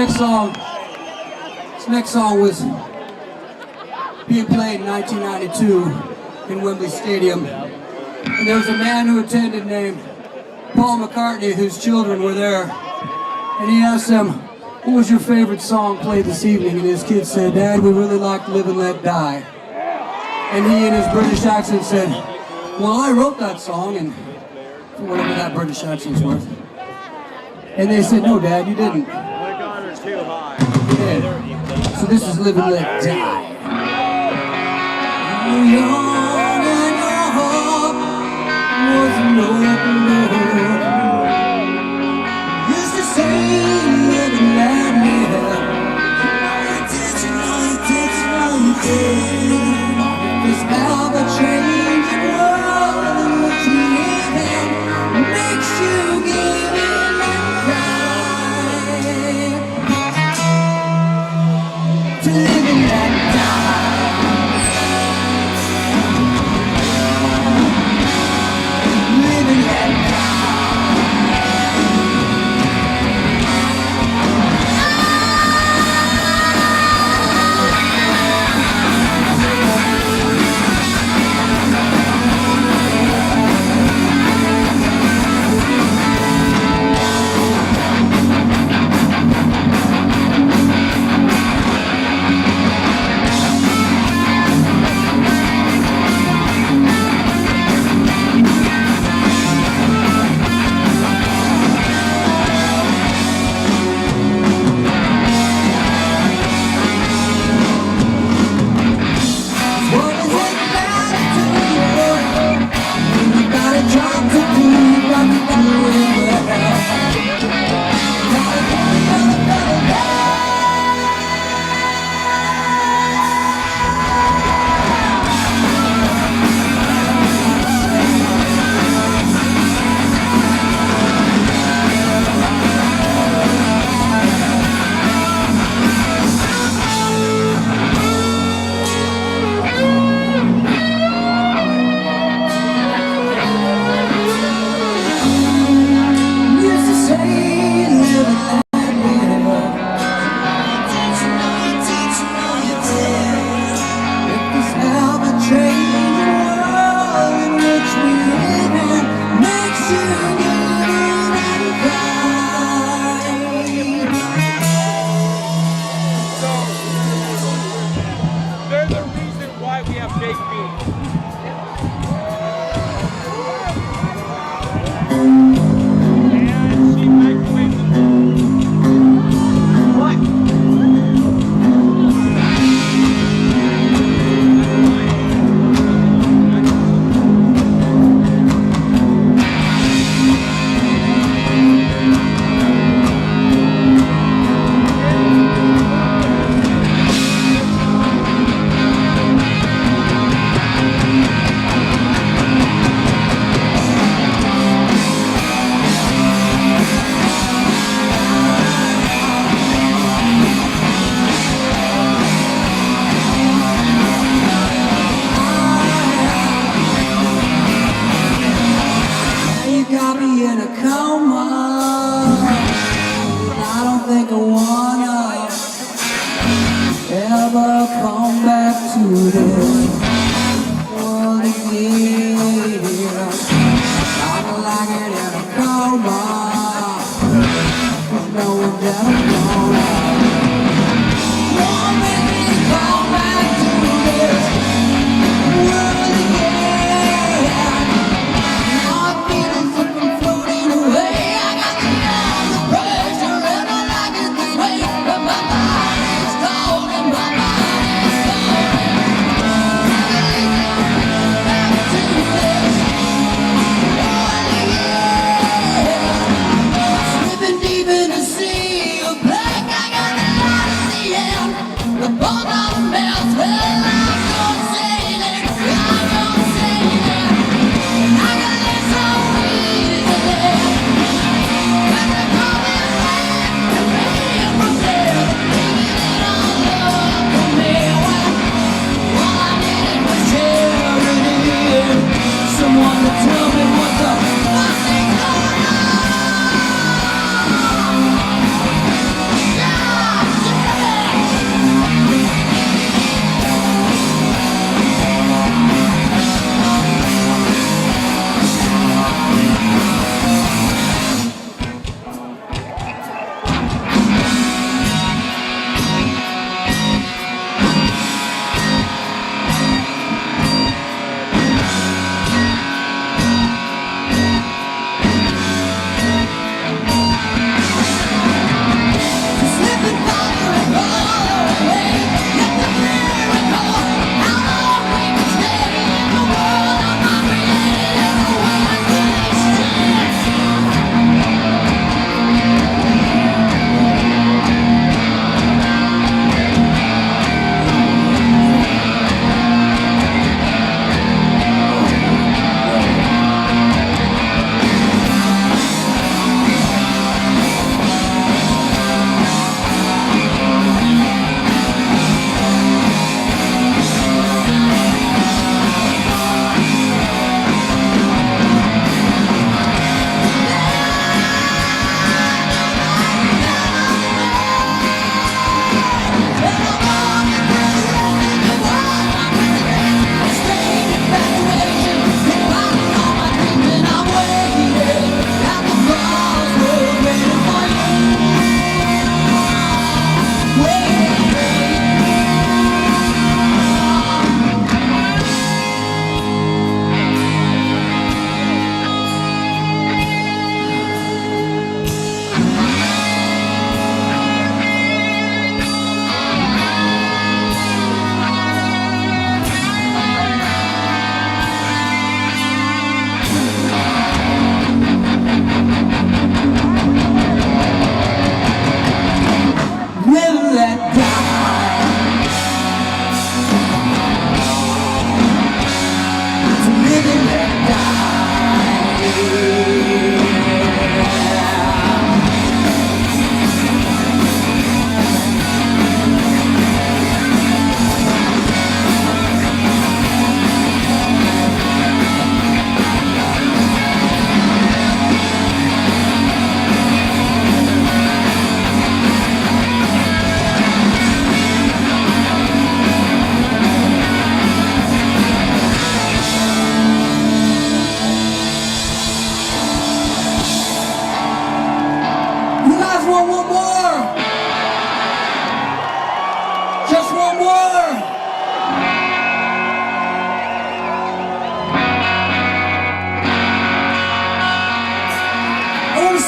next song was being played in 1992 in Wembley Stadium. And there was a man who attended named Paul McCartney whose children were there. And he asked them, what was your favorite song played this evening? And his kids said, Dad, we really liked Live and Let Die. And he in his British accent said, well, I wrote that song, and whatever that British accent's worth. And they said, no, Dad, you didn't. Yeah. So this is Live and Let Die. You're young and your heart was an open door. Used to say, live and let live. All your attention. This ever-changing world in which we live in makes you give in and cry. To live and let die. Live and let die.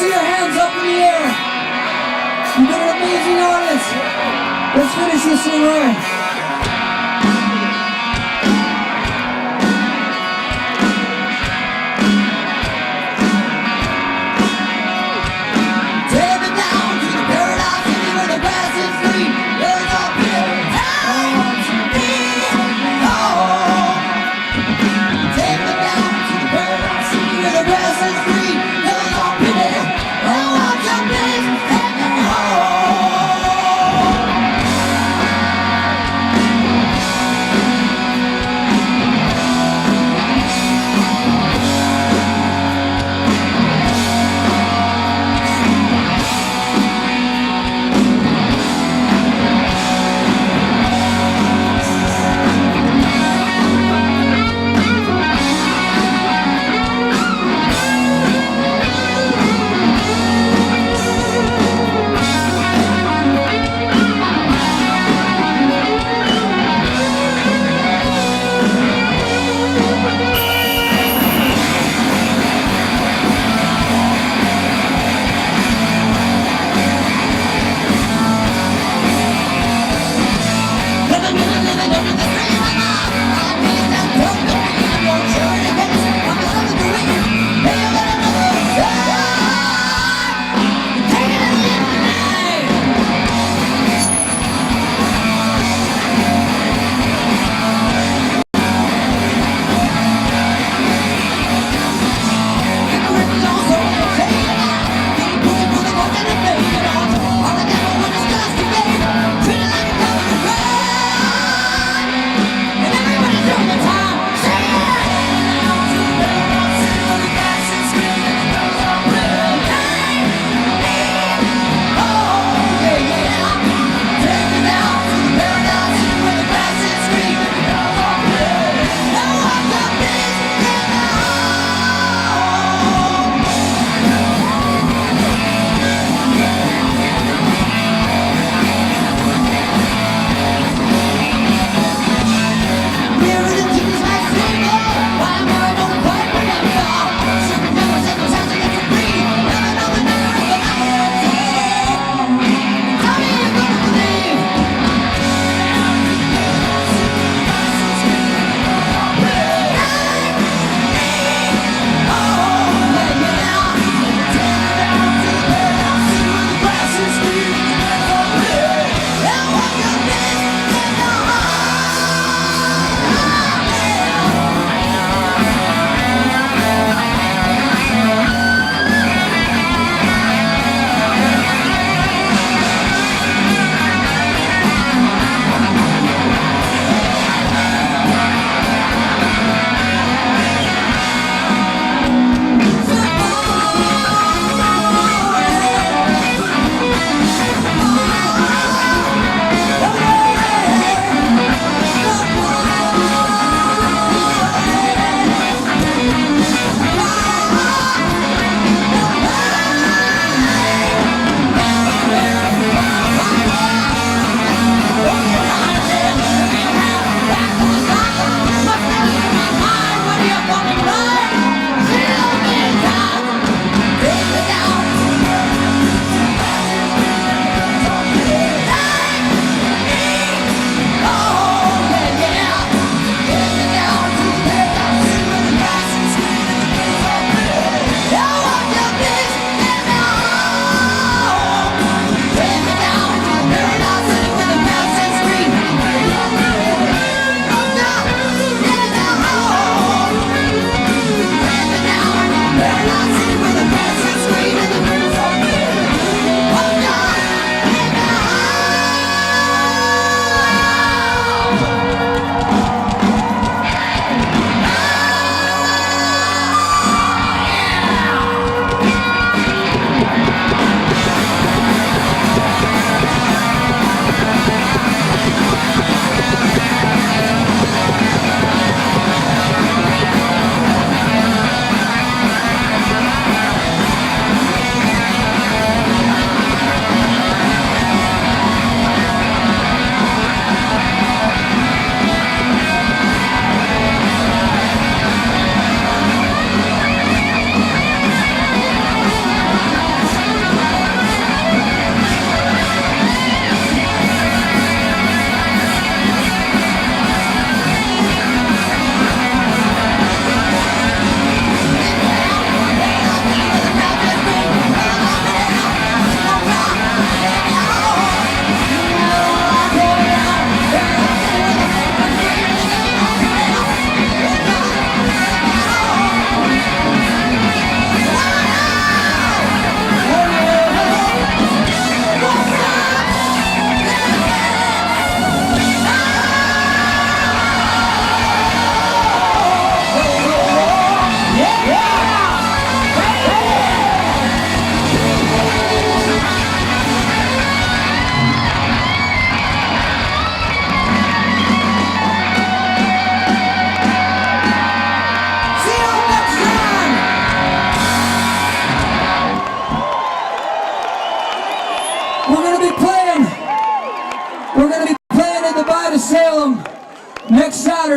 see your hands up in the air. You've been an amazing artist. Let's finish this thing right.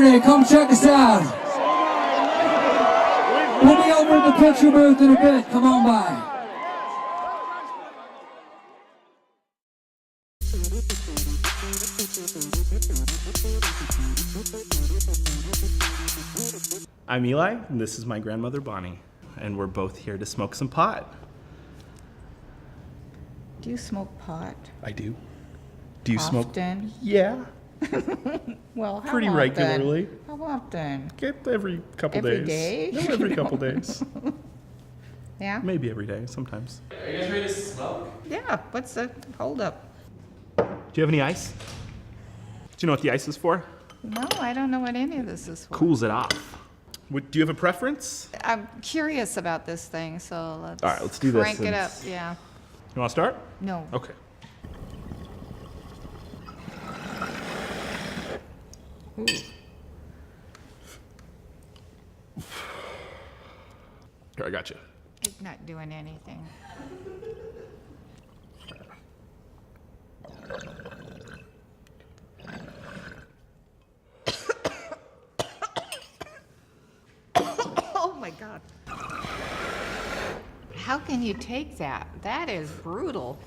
Saturday. Come check us out. We'll be over at the picture booth in a bit. Come on by. I'm Eli, and this is my grandmother Bonnie, and we're both here to smoke some pot. Do you smoke pot? I do. Do you smoke? Often? Yeah. Well, how Pretty often? regularly. How often? Get every couple Every days. day? No, every couple days. Yeah? Maybe every day, sometimes. Are you guys ready to smoke? Yeah, what's the hold up? Do you have any ice? Do you know what the ice is for? No, I don't know what any of this is for. Cools it off. Do you have a preference? I'm curious about this thing, so let's, All right, let's do this crank it up, since- yeah. You want to start? No. Okay. Ooh. Here, I got you. It's not doing anything. Oh my God. How can you take that? That is brutal.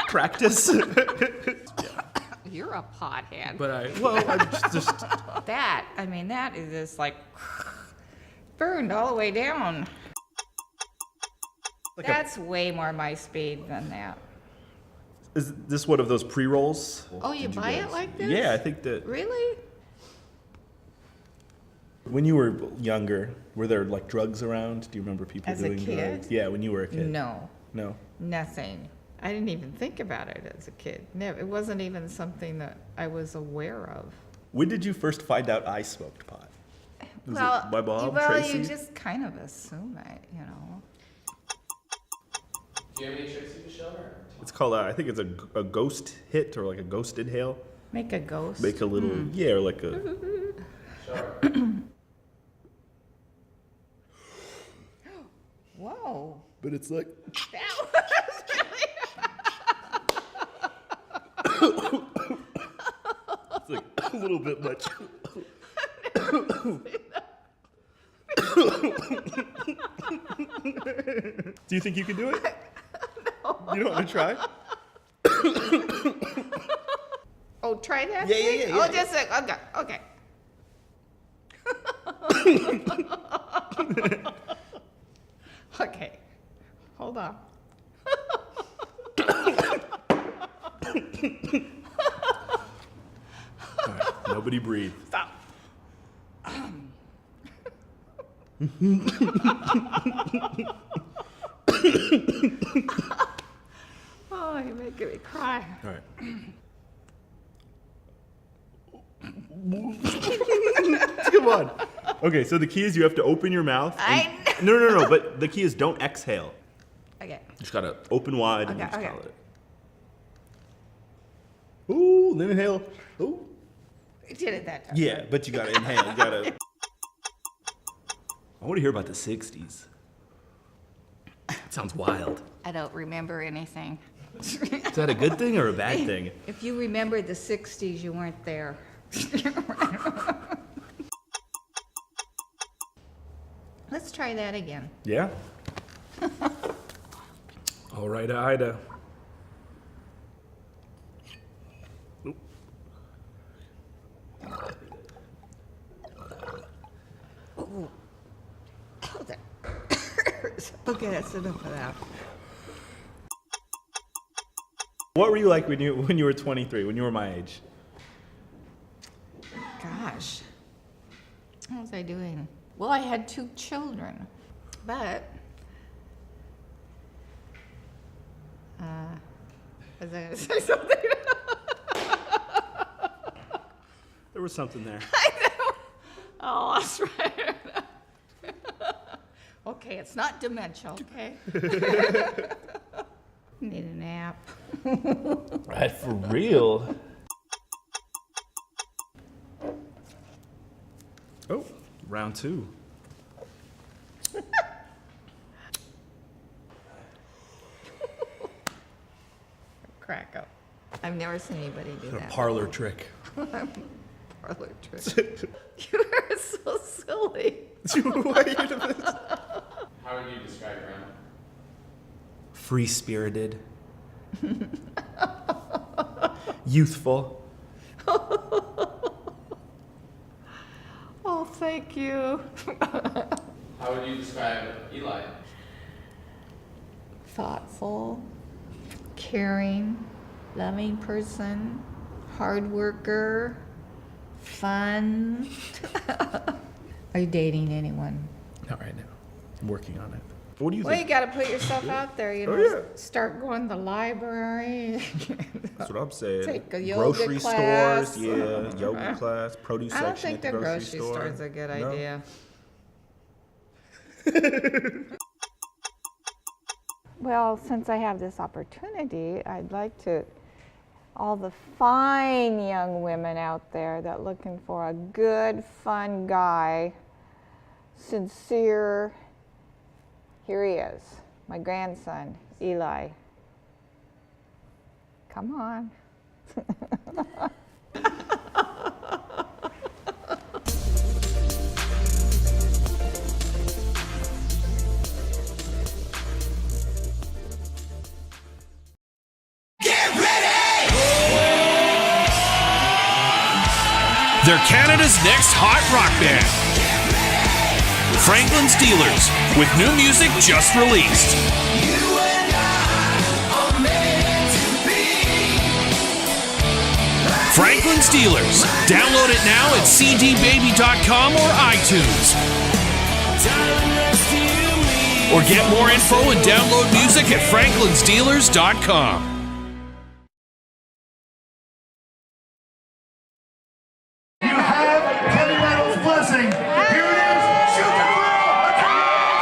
Practice. You're a pothead. But I'm just. That, I mean, that is just like burned all the way down. Like That's way more my speed than that. Is this one of those pre-rolls? Oh, you buy it like this? Yeah, I think that. Really? When you were younger, were there like drugs around? Do you remember people As a doing kid? drugs? Yeah, when you were a kid. No. No. Nothing. I didn't even think about it as a kid. Never. It wasn't even something that I was aware of. When did you first find out I smoked pot? Was it my mom, Tracy? You just kind of assume it, you know. Do you have any tricks you can show her? It's called, I think it's a ghost hit or like a ghost inhale. Make a ghost? Make a little, yeah, or like a. Sure. Whoa. But it's like. That was really. It's like a little bit much. Do you think you can do it? No. You don't want to try? Oh, try that? Yeah, yeah, thing? yeah, Oh, yeah. just a, okay. Okay. Hold on. All right, nobody breathe. Stop. Oh, you're making me cry. All right. Come on. Okay, so the key is you have to open your mouth. No, but the key is don't exhale. Okay. You just gotta open wide and Okay, just okay. call it. Ooh, then inhale. Ooh. You did it that time. Yeah, but you gotta inhale. You gotta. I want to hear about the 60s. It sounds wild. I don't remember anything. Is that a good thing or a bad thing? If you remembered the 60s, you weren't there. Let's try that again. Yeah? All right, Ida. Oop. Ooh. Oh, that hurts. Okay, that's enough of that. What were you like when you were 23, when you were my age? Gosh. What was I doing? Well, I had 2 children, but was I gonna say something? There was something there. I know. Oh, that's right. Okay, it's not dementia, okay? Need a nap. Right, for real. Oh, round 2. Crack up. I'm I've never seen anybody do A that. parlor trick. Parlor trick. You are so silly. How would you describe Grandma? Free-spirited. Youthful. Oh, thank you. How would you describe Eli? Thoughtful, caring, loving person, hard worker, fun. Are you dating anyone? Not right now. I'm working on it. What do you Well, think? you got to put yourself out there. You know, Oh, yeah. start going to the library. That's what I'm saying. Take a yoga grocery class. stores, yeah, yoga class, produce I don't section think at the the grocery store. store is a good No? idea. Well, since I have this opportunity, I'd like to, all the fine young women out there that are looking for a good, fun guy, sincere, here he is, my grandson, Eli. Come on. They're Canada's next hot rock band. Franklin Steelers, with new music just released. Franklin Steelers. Download it now at cdbaby.com or iTunes. Or get more info and download music at franklinsteelers.com. You have heavy metal's blessing. Here it is. Shoot the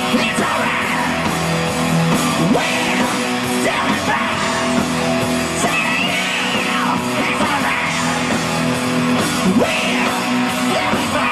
It's alright. We're still in bed. Telling you it's alright. We're still in bed.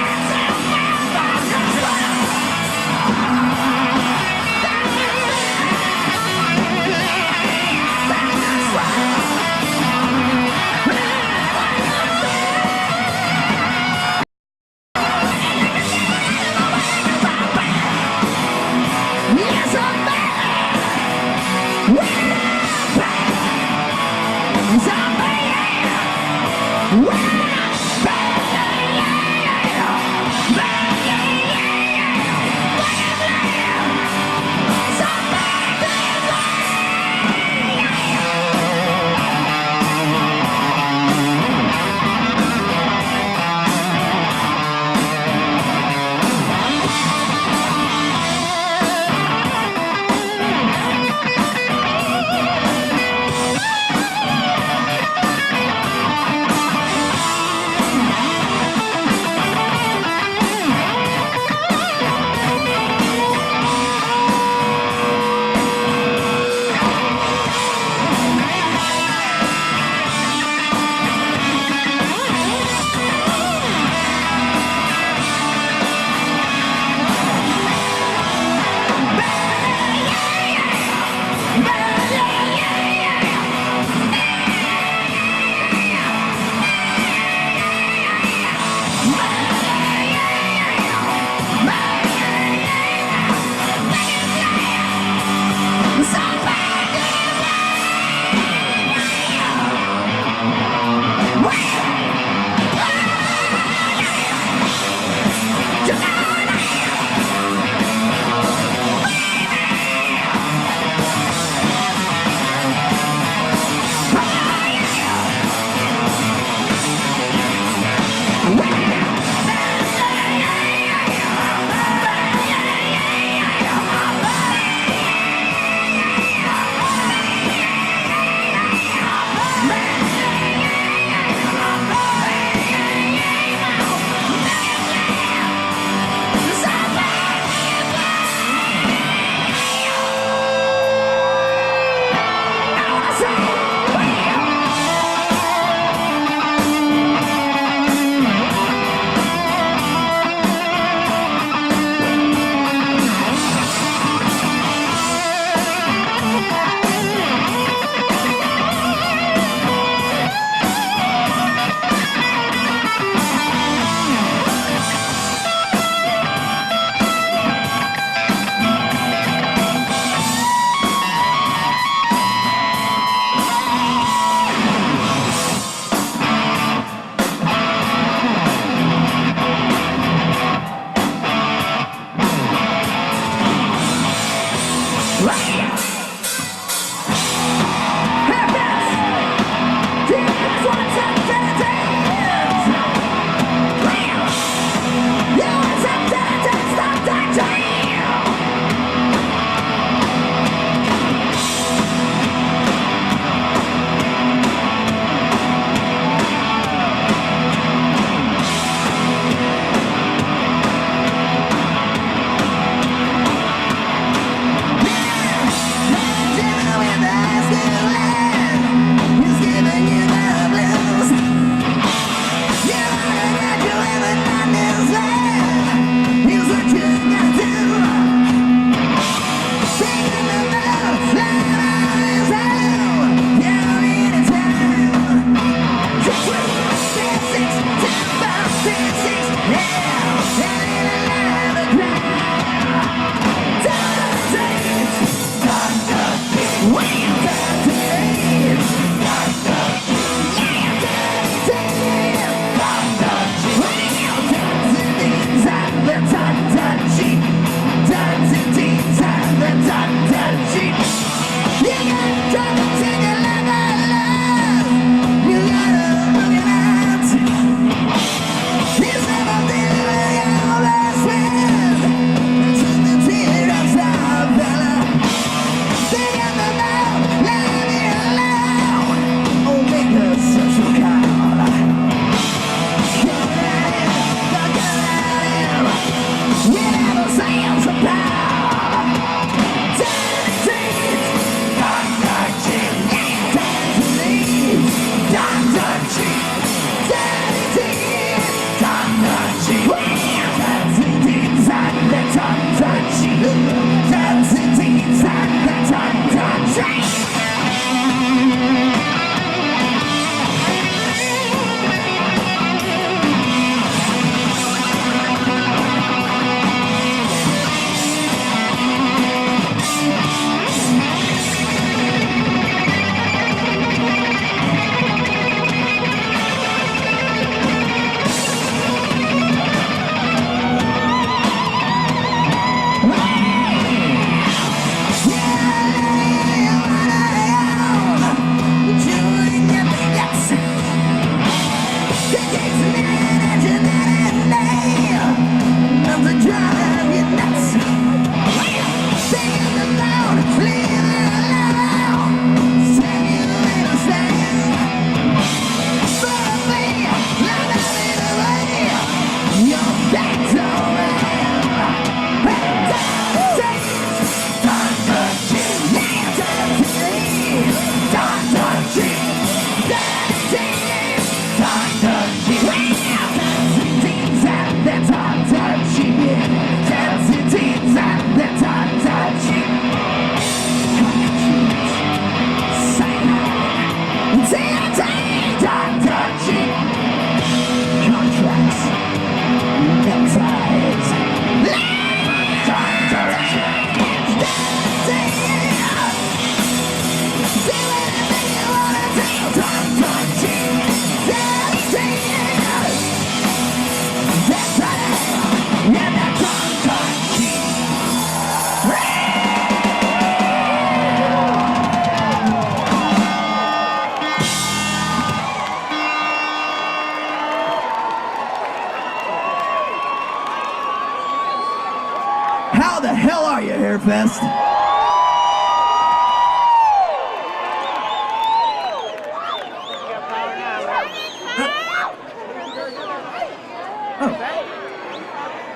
Hair Fest.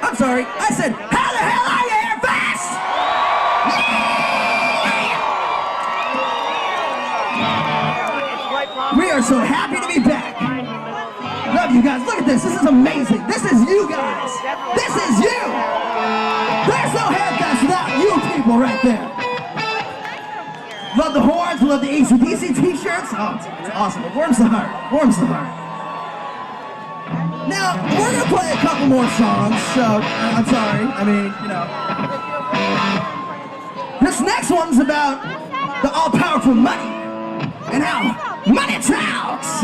I'm sorry, I said, how the hell are you, Hair Fest? We are so happy to be back. Love you guys. Look at this. This is amazing. This is you guys. This is you. There's no Hair Fest without you people right there. Love the horns. Love the AC/DC t-shirts. Oh, it's awesome. It warms the heart. Warms the heart. Now, we're going to play a couple more songs, so I'm sorry. I mean, you know. This next one's about the all-powerful money and how money talks.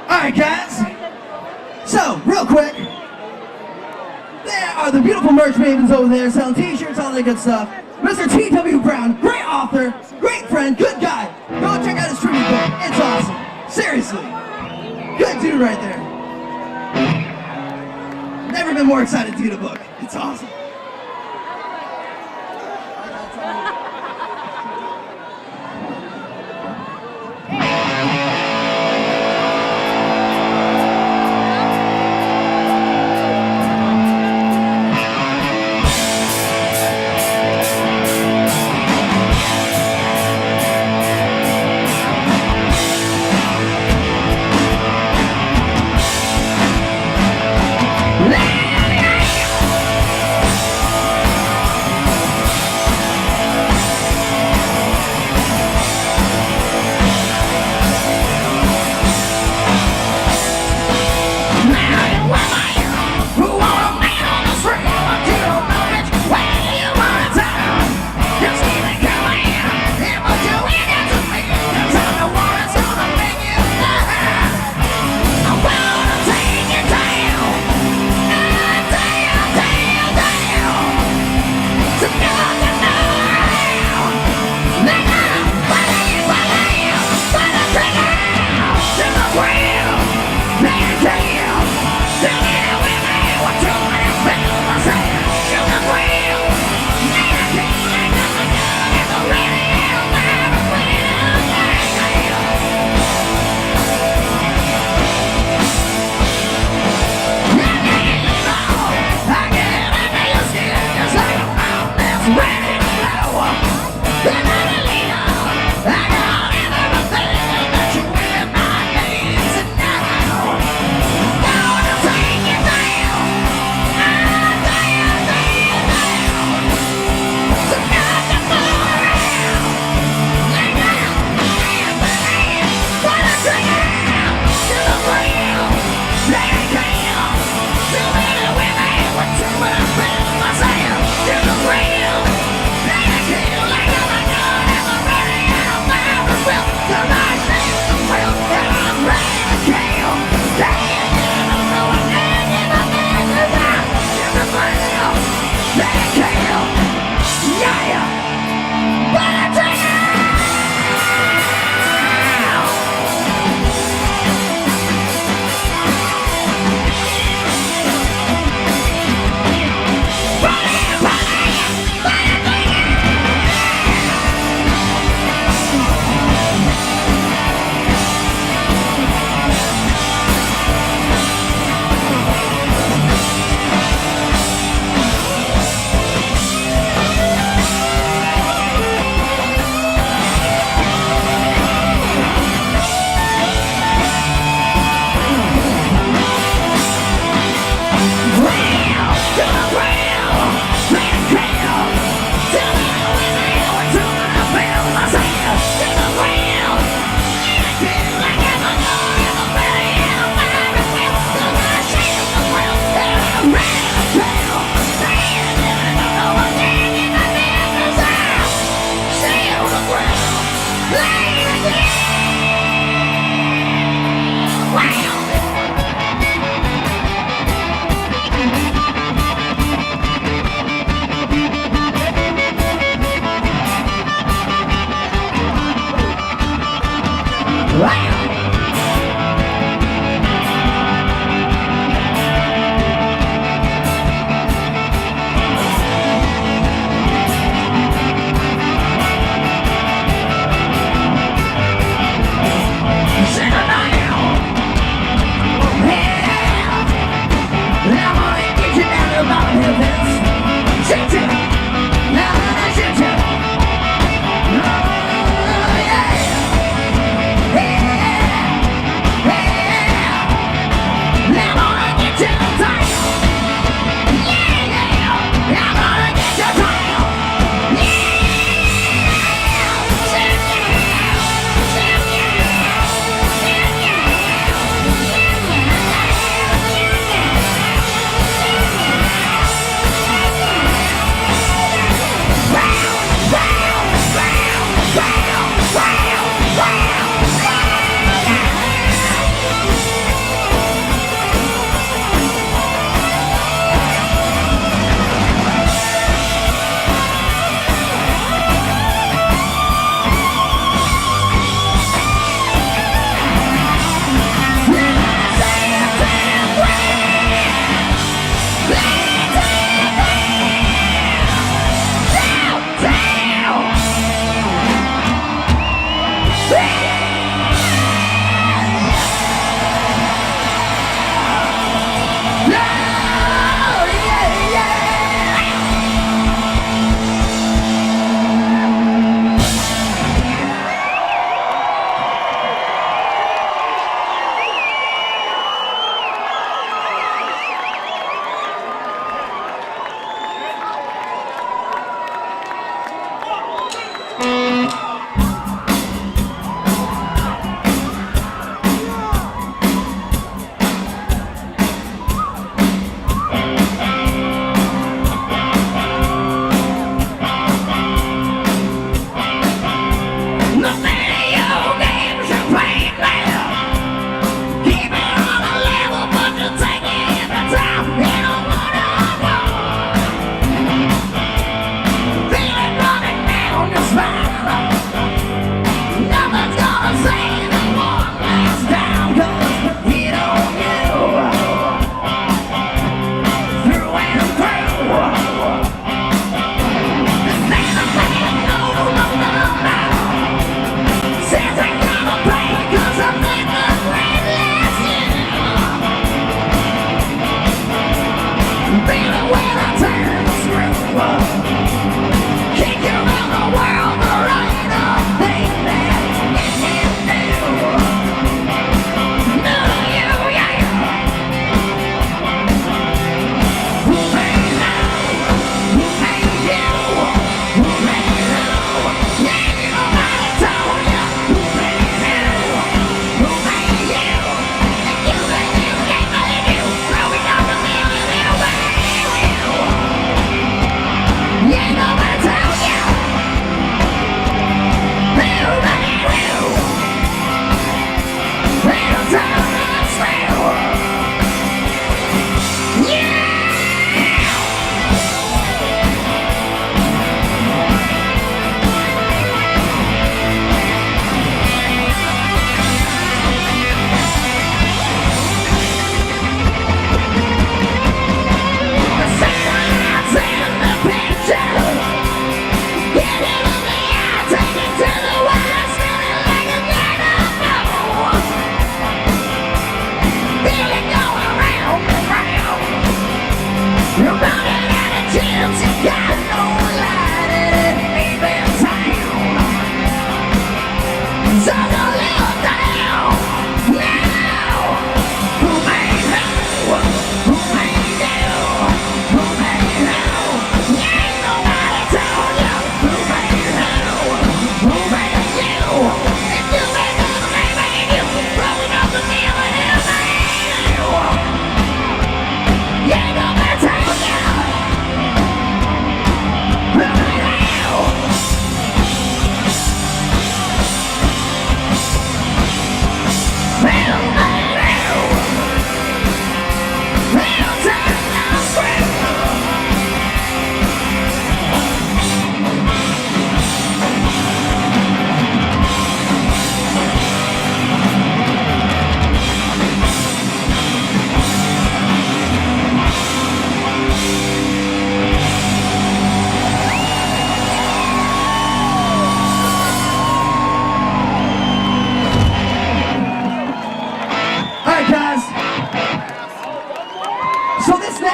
All right, guys. So, real quick, the beautiful merch mavens over there selling t-shirts, all that good stuff. Mr. T.W. Brown, great author, great friend, good guy. Go check out his tribute book. It's awesome. Seriously. Good dude right there. Never been more excited to get a book. It's awesome.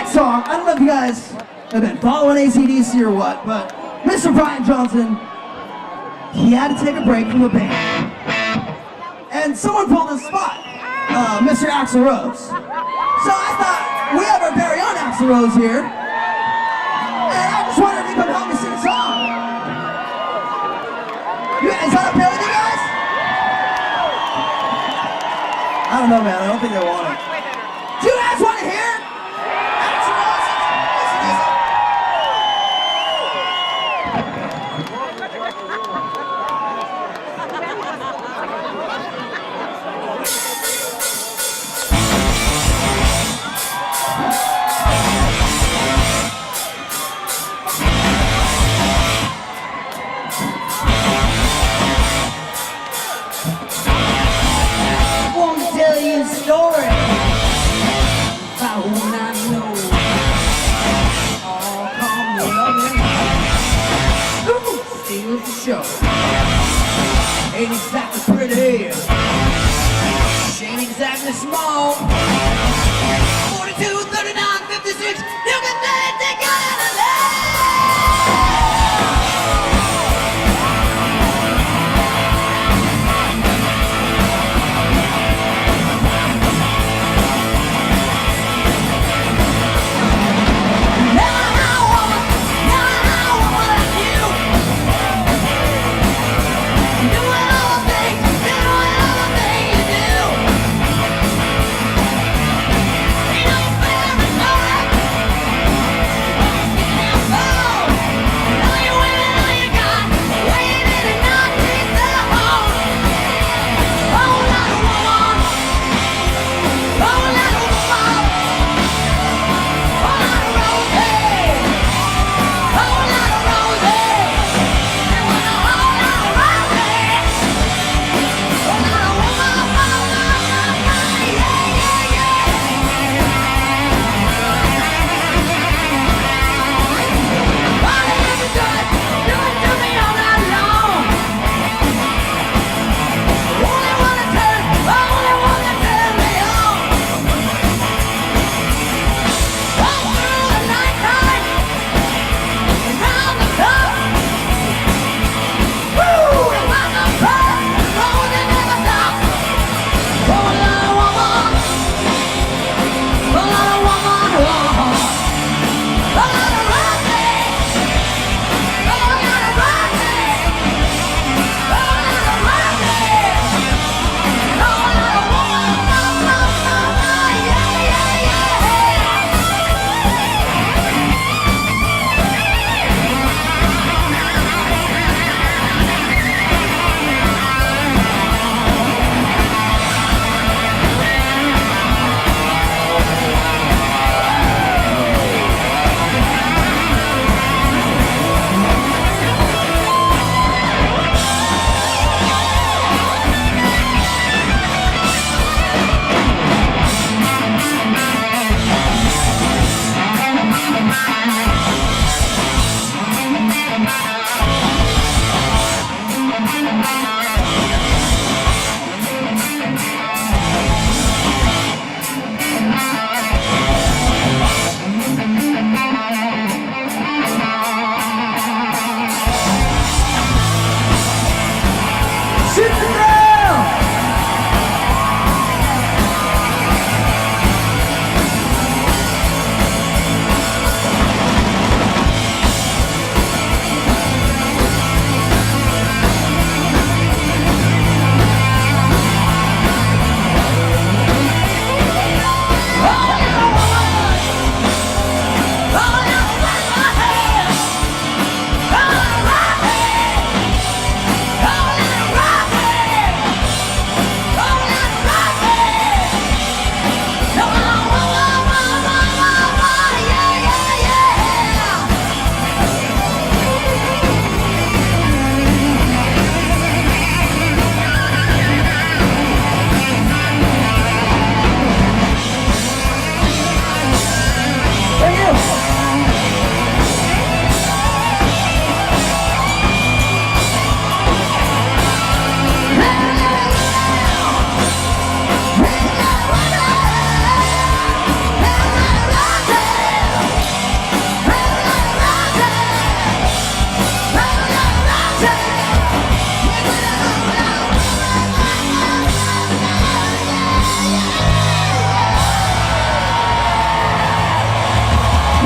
next song, I don't know if you guys have been following AC/DC or what, but Mr. Brian Johnson, he had to take a break from the band. And someone pulled his spot, Mr. Axl Rose. So I thought, we have our very own Axl Rose here. And I just wanted to come help me sing a song. Is that okay with you guys? I don't know, man. I don't think they want it. Do you guys want to hear Axl Rose? Listen. Won't tell you a story about one I know. All calm loving, ooh, steals the show. Ain't exactly pretty, she ain't exactly small. 42, 39, 56, you can take it out of there.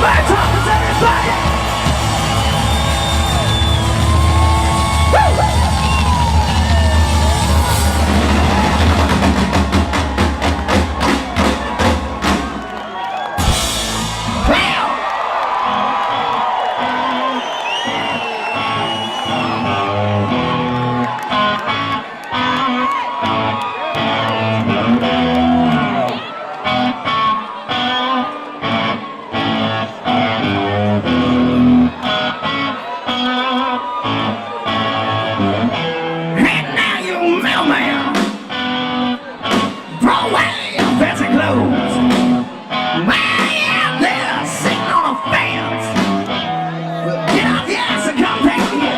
Bird talkers, everybody. Woo! And now you mailman, throw away your fancy clothes. Way out there sitting on a fence. Get off your ass and come take me.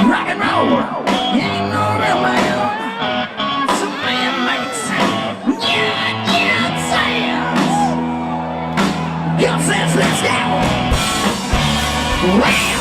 Rock and roll ain't no real man. Some man makes sense. Good sense, let's go. Well.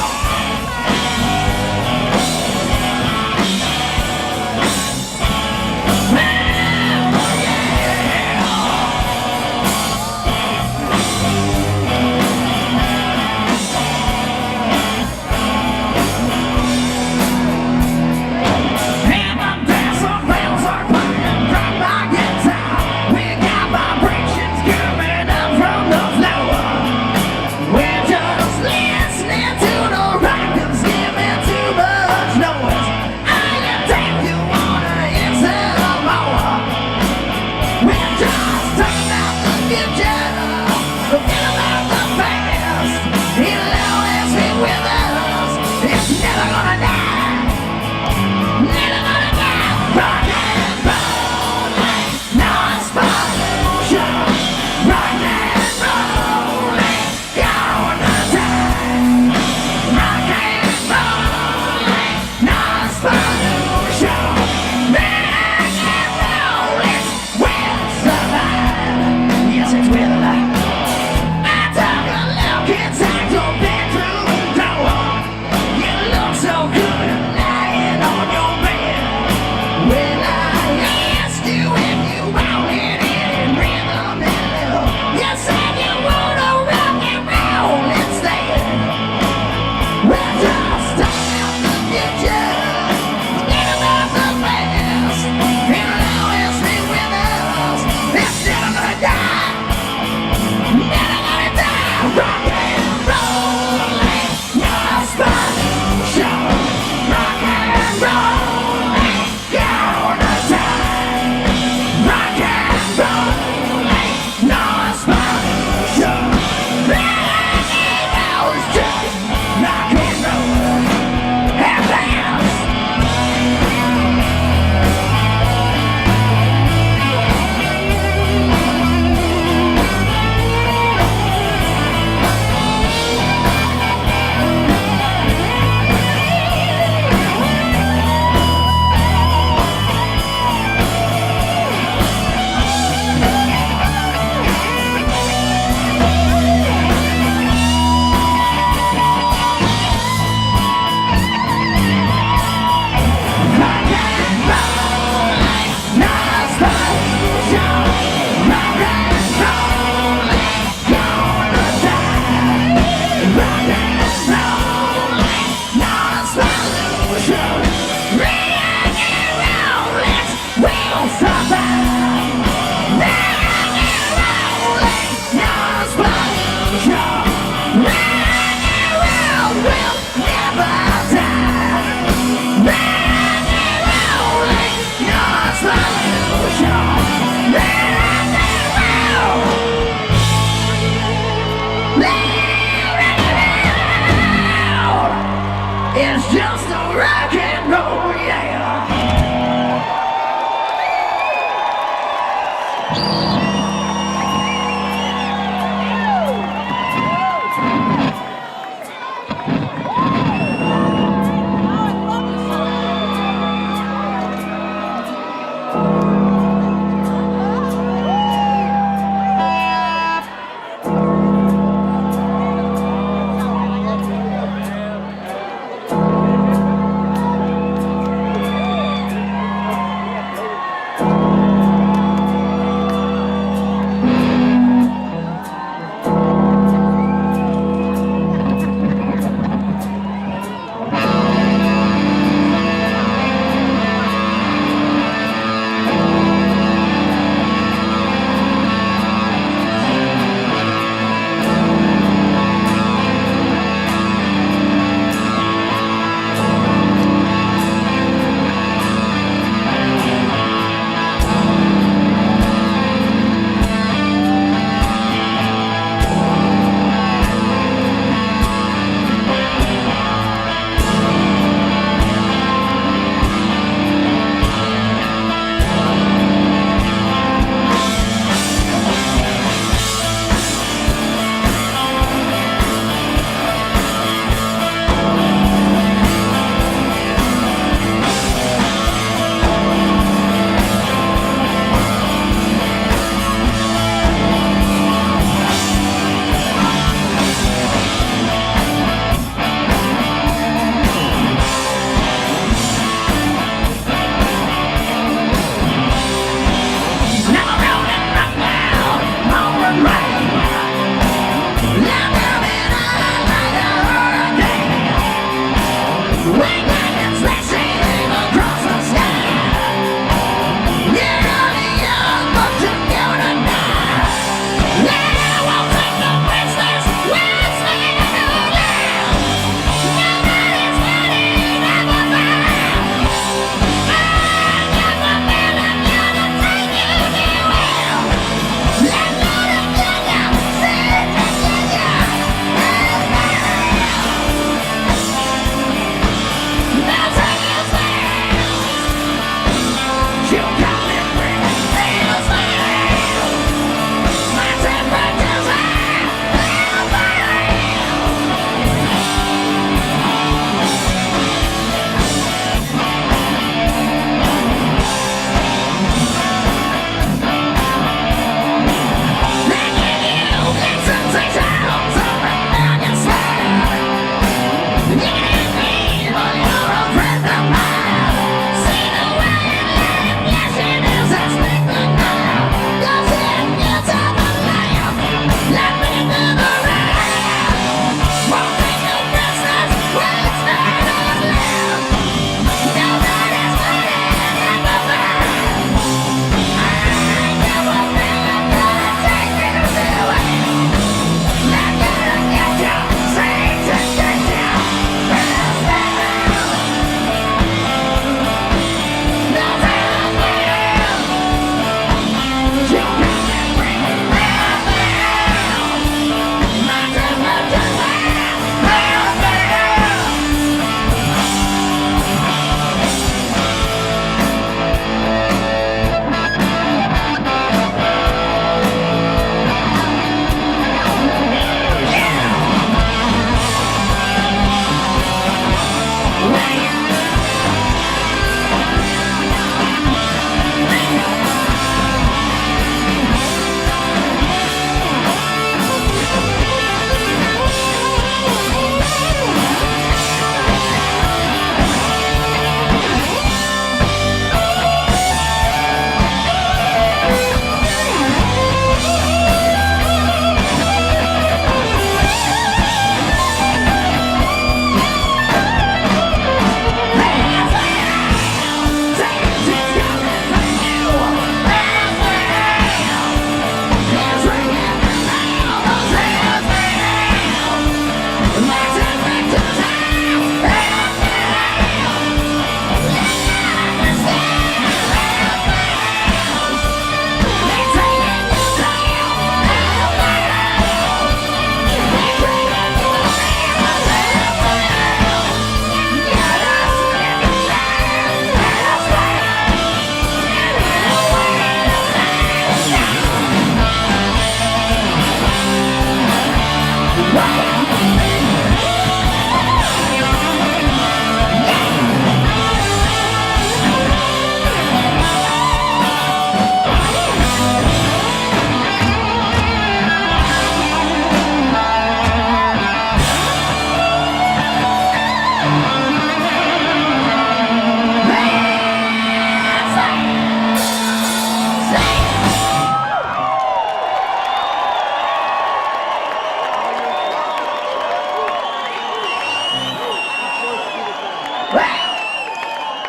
It's just a rock and roll, yeah.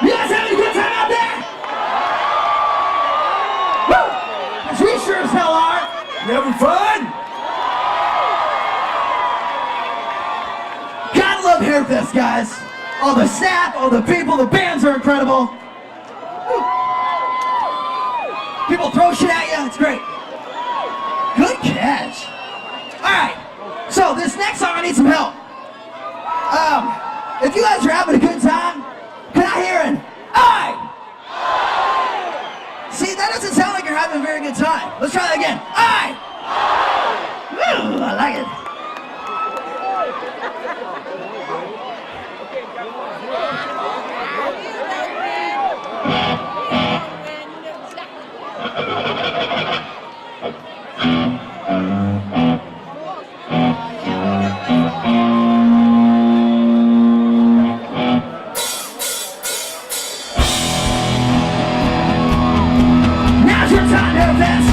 You guys having a good time out there? Woo! 'Cause we sure as hell are. You having fun? Gotta love Hairfest, guys. All the staff, all the people, the bands are incredible. Woo. People throw shit at you, it's great. Good catch. Alright, so this next song I need some help. If you guys are having a good time, can I hear an aye? See, that doesn't sound like you're having a very good time. Let's try that again. Aye! Ooh, I like it. Now's your time, Hairfest.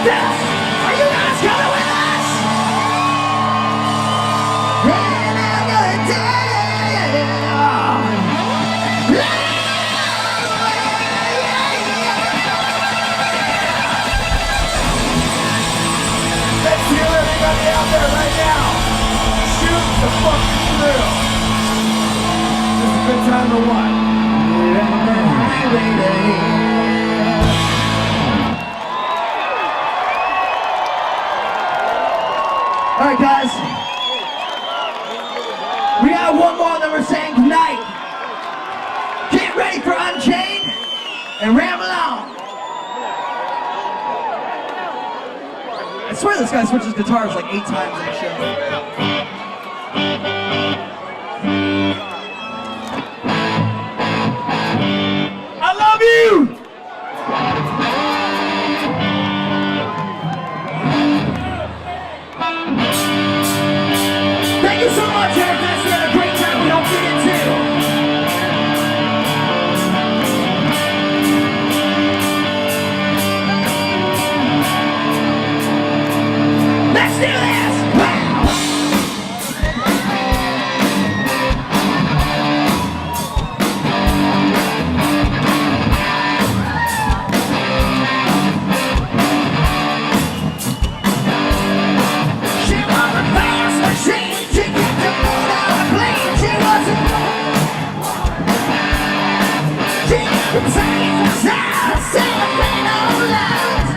this. Are you guys coming with us? Let's hear everybody out there right now. Shoot the fucking thrill. This is a good time to what? All right, guys. We got one more that we're saying tonight. Get ready for Unchained and Ramble On. I swear this guy switches guitars like 8 times in the show. I love you! Thank you so much, Eric. That's been a great time. We hope you did too. Let's do this! Wow! She was a fast machine. She kept the mood on clean. She wasn't. She could sing the sound, sing the plain old lines.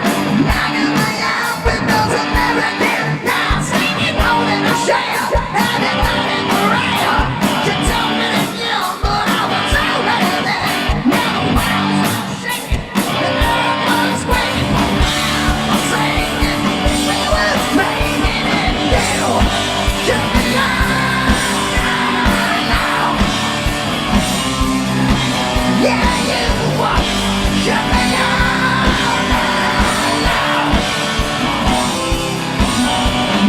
Knocking me out windows of everything. Now singing more than a shell. Having not in the rail. She told me that young, but I was already there. Now the world was shaking, the earth was quaking. I was singing, we were making it. You should be on. Yeah, you should be on.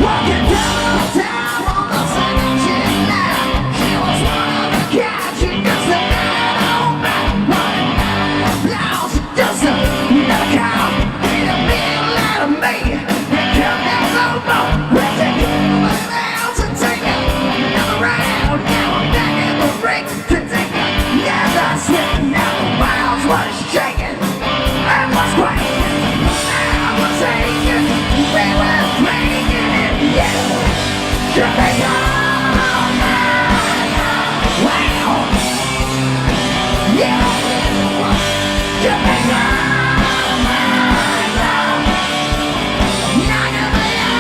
Walking downtown on the 17th now. She was one of the guys. She just a man on back. Running down the blouse. Just another cow. Need a meal out of me. And come down the road. We'll take it out to take another round. Now I'm back in the ring to take another swing. Now the wild was shaking and was quaking. I was saying we were making it. You should be on now. Wow. Yeah, you should be on now. Knocking me out.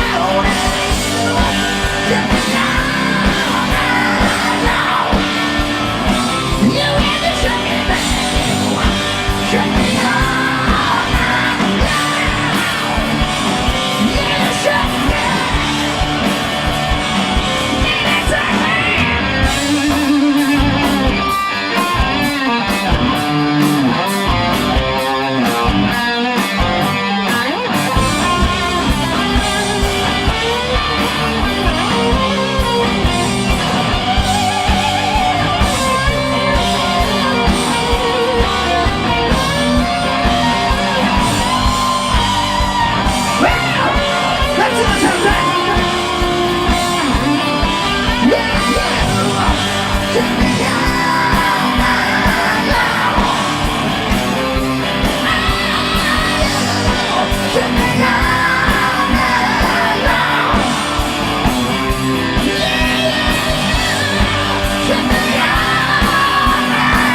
Should be on now.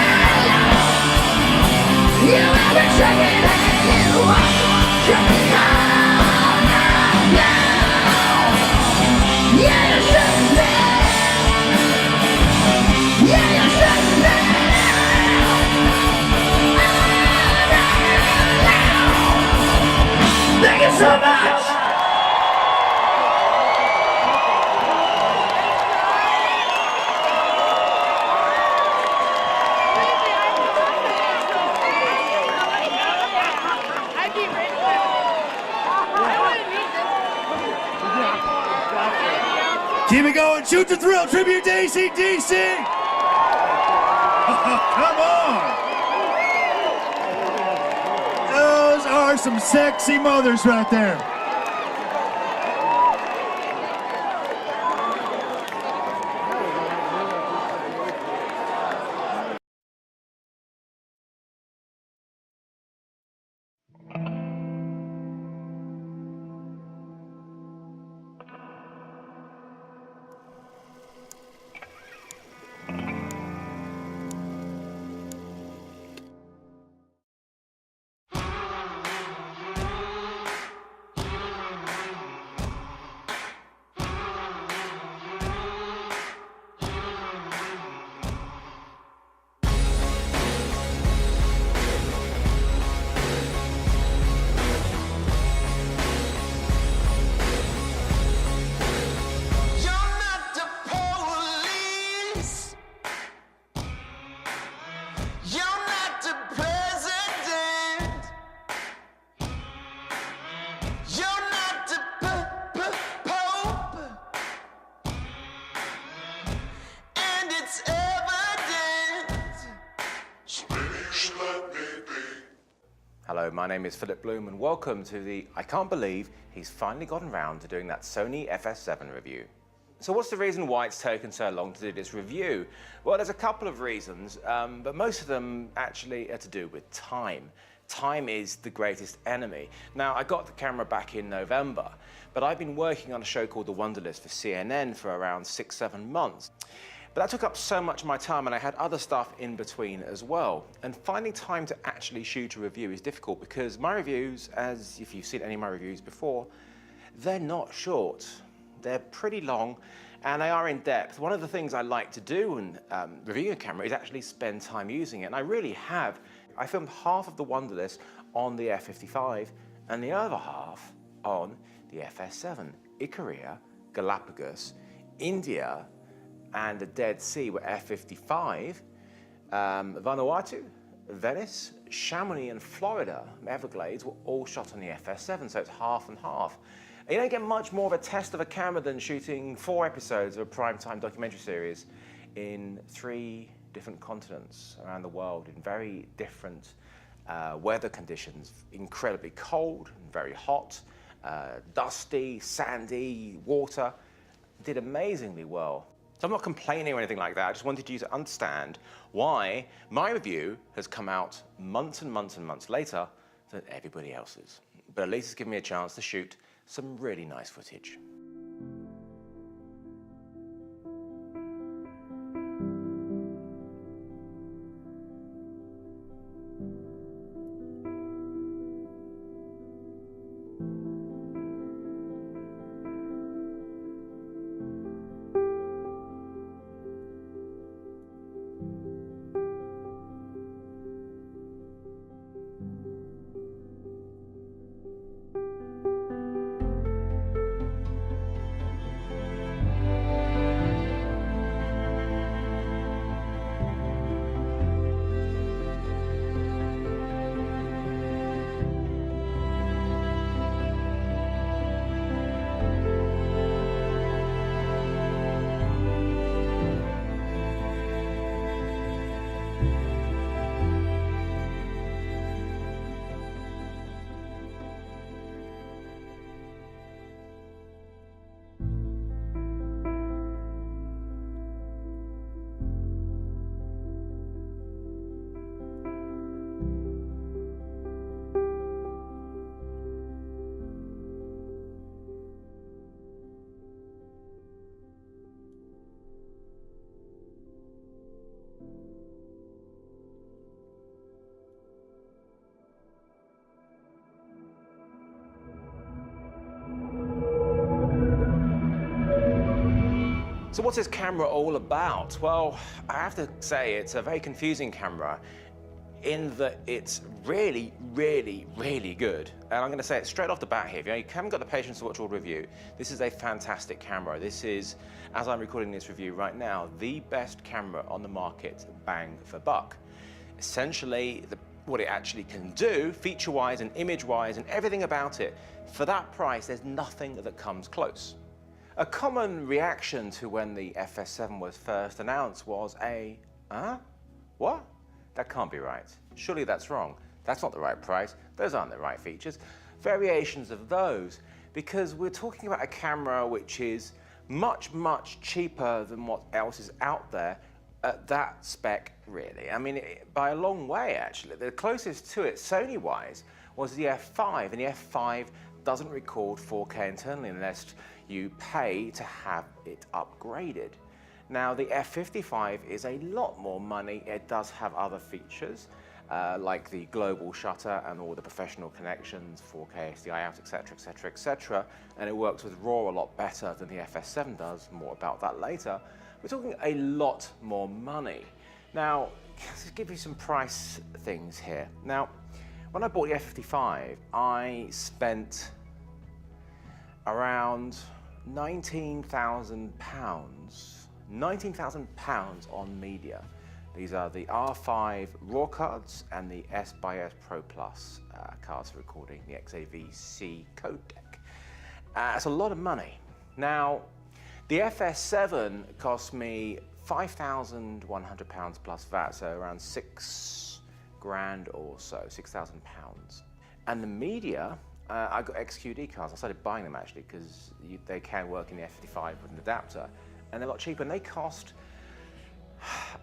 You had to shake it down. Should be on now. You should be. Thank you so much! Keep it going. Shoot the Thrill tribute to AC/DC. Come on. Those are are some sexy mothers right there. Hello, my name is Philip Bloom and welcome to the I can't believe he's finally gotten round to doing that Sony FS7 review. So what's the reason why it's taken so long to do this review? Well, there's a couple of reasons, but most of them actually are to do with time. Time is the greatest enemy. Now, I got the camera back in November, but I've been working on a show called The Wonderlist for CNN for around 6-7 months. But that took up so much of my time, and I had other stuff in between as well. And finding time to actually shoot a review is difficult because my reviews, as if you've seen any of my reviews before, they're not short. They're pretty long, and they are in depth. One of the things I like to do when reviewing a camera is actually spend time using it, and I really have. I filmed half of the Wonderlist on the F55 and the other half on the FS7. Ikaria, Galapagos, India, and the Dead Sea were F55. Vanuatu, Venice, Chamonix, and Florida, Everglades, were all shot on the FS7, so it's half and half. And you don't get much more of a test of a camera than shooting 4 episodes of a primetime documentary series in 3 different continents around the world in very different weather conditions. Incredibly cold, very hot, dusty, sandy, water. Did amazingly well. So I'm not complaining or anything like that. I just wanted you to understand why my review has come out months and months and months later than everybody else's. But at least it's given me a chance to shoot some really nice footage. So what's this camera all about? Well, I have to say it's a very confusing camera in that it's really, really, really good. And I'm going to say it straight off the bat here. If you haven't got the patience to watch all the review, this is a fantastic camera. This is, as I'm recording this review right now, the best camera on the market, bang for buck. Essentially, what it actually can do, feature-wise and image-wise and everything about it, for that price, there's nothing that comes close. A common reaction to when the FS7 was first announced was a, huh? What? That can't be right. Surely that's wrong. That's not the right price. Those aren't the right features. Variations of those, because we're talking about a camera which is much, much cheaper than what else is out there at that spec, really. I mean, by a long way, actually. The closest to it, Sony-wise, was the F5, and the F5 doesn't record 4K internally unless you pay to have it upgraded. Now, the F55 is a lot more money. It does have other features, like the global shutter and all the professional connections, 4K, SDI out, etc., etc., etc., and it works with RAW a lot better than the FS7 does. More about that later. We're talking a lot more money. Now, let's give you some price things here. Now, when I bought the F55, I spent around £19,000 on media. These are the R5 RAW cards and the S/S Pro Plus cards for recording the XAVC codec. It's a lot of money. Now, the FS7 cost me £5,100 plus VAT, so around £6,000 or so, £6,000. And the media, I got XQD cards. I started buying them actually because they can work in the F55 with an adapter, and they're a lot cheaper, and they cost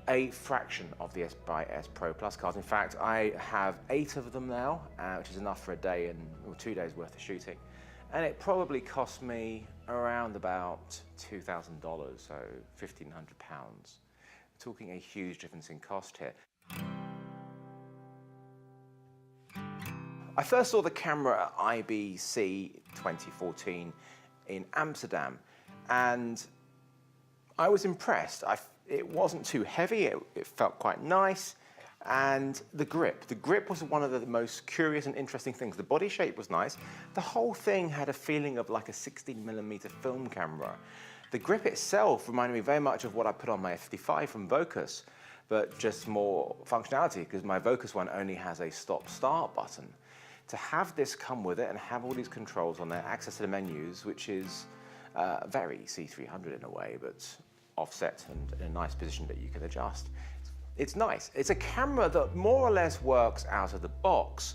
a fraction of the S/S Pro Plus cards. In fact, I have 8 of them now, which is enough for a day or 2 days worth of shooting. And it probably cost me around about $2,000, so £1,500. We're talking a huge difference in cost here. I first saw the camera at IBC 2014 in Amsterdam, and I was impressed. It wasn't too heavy, it felt quite nice, and the grip was one of the most curious and interesting things. The body shape was nice. The whole thing had a feeling of like a 16mm film camera. The grip itself reminded me very much of what I put on my F55 from Vocus, but just more functionality, because my Vocus one only has a stop-start button. To have this come with it and have all these controls on there, access to the menus, which is very C300 in a way, but offset and in a nice position that you can adjust. It's nice. It's a camera that more or less works out of the box.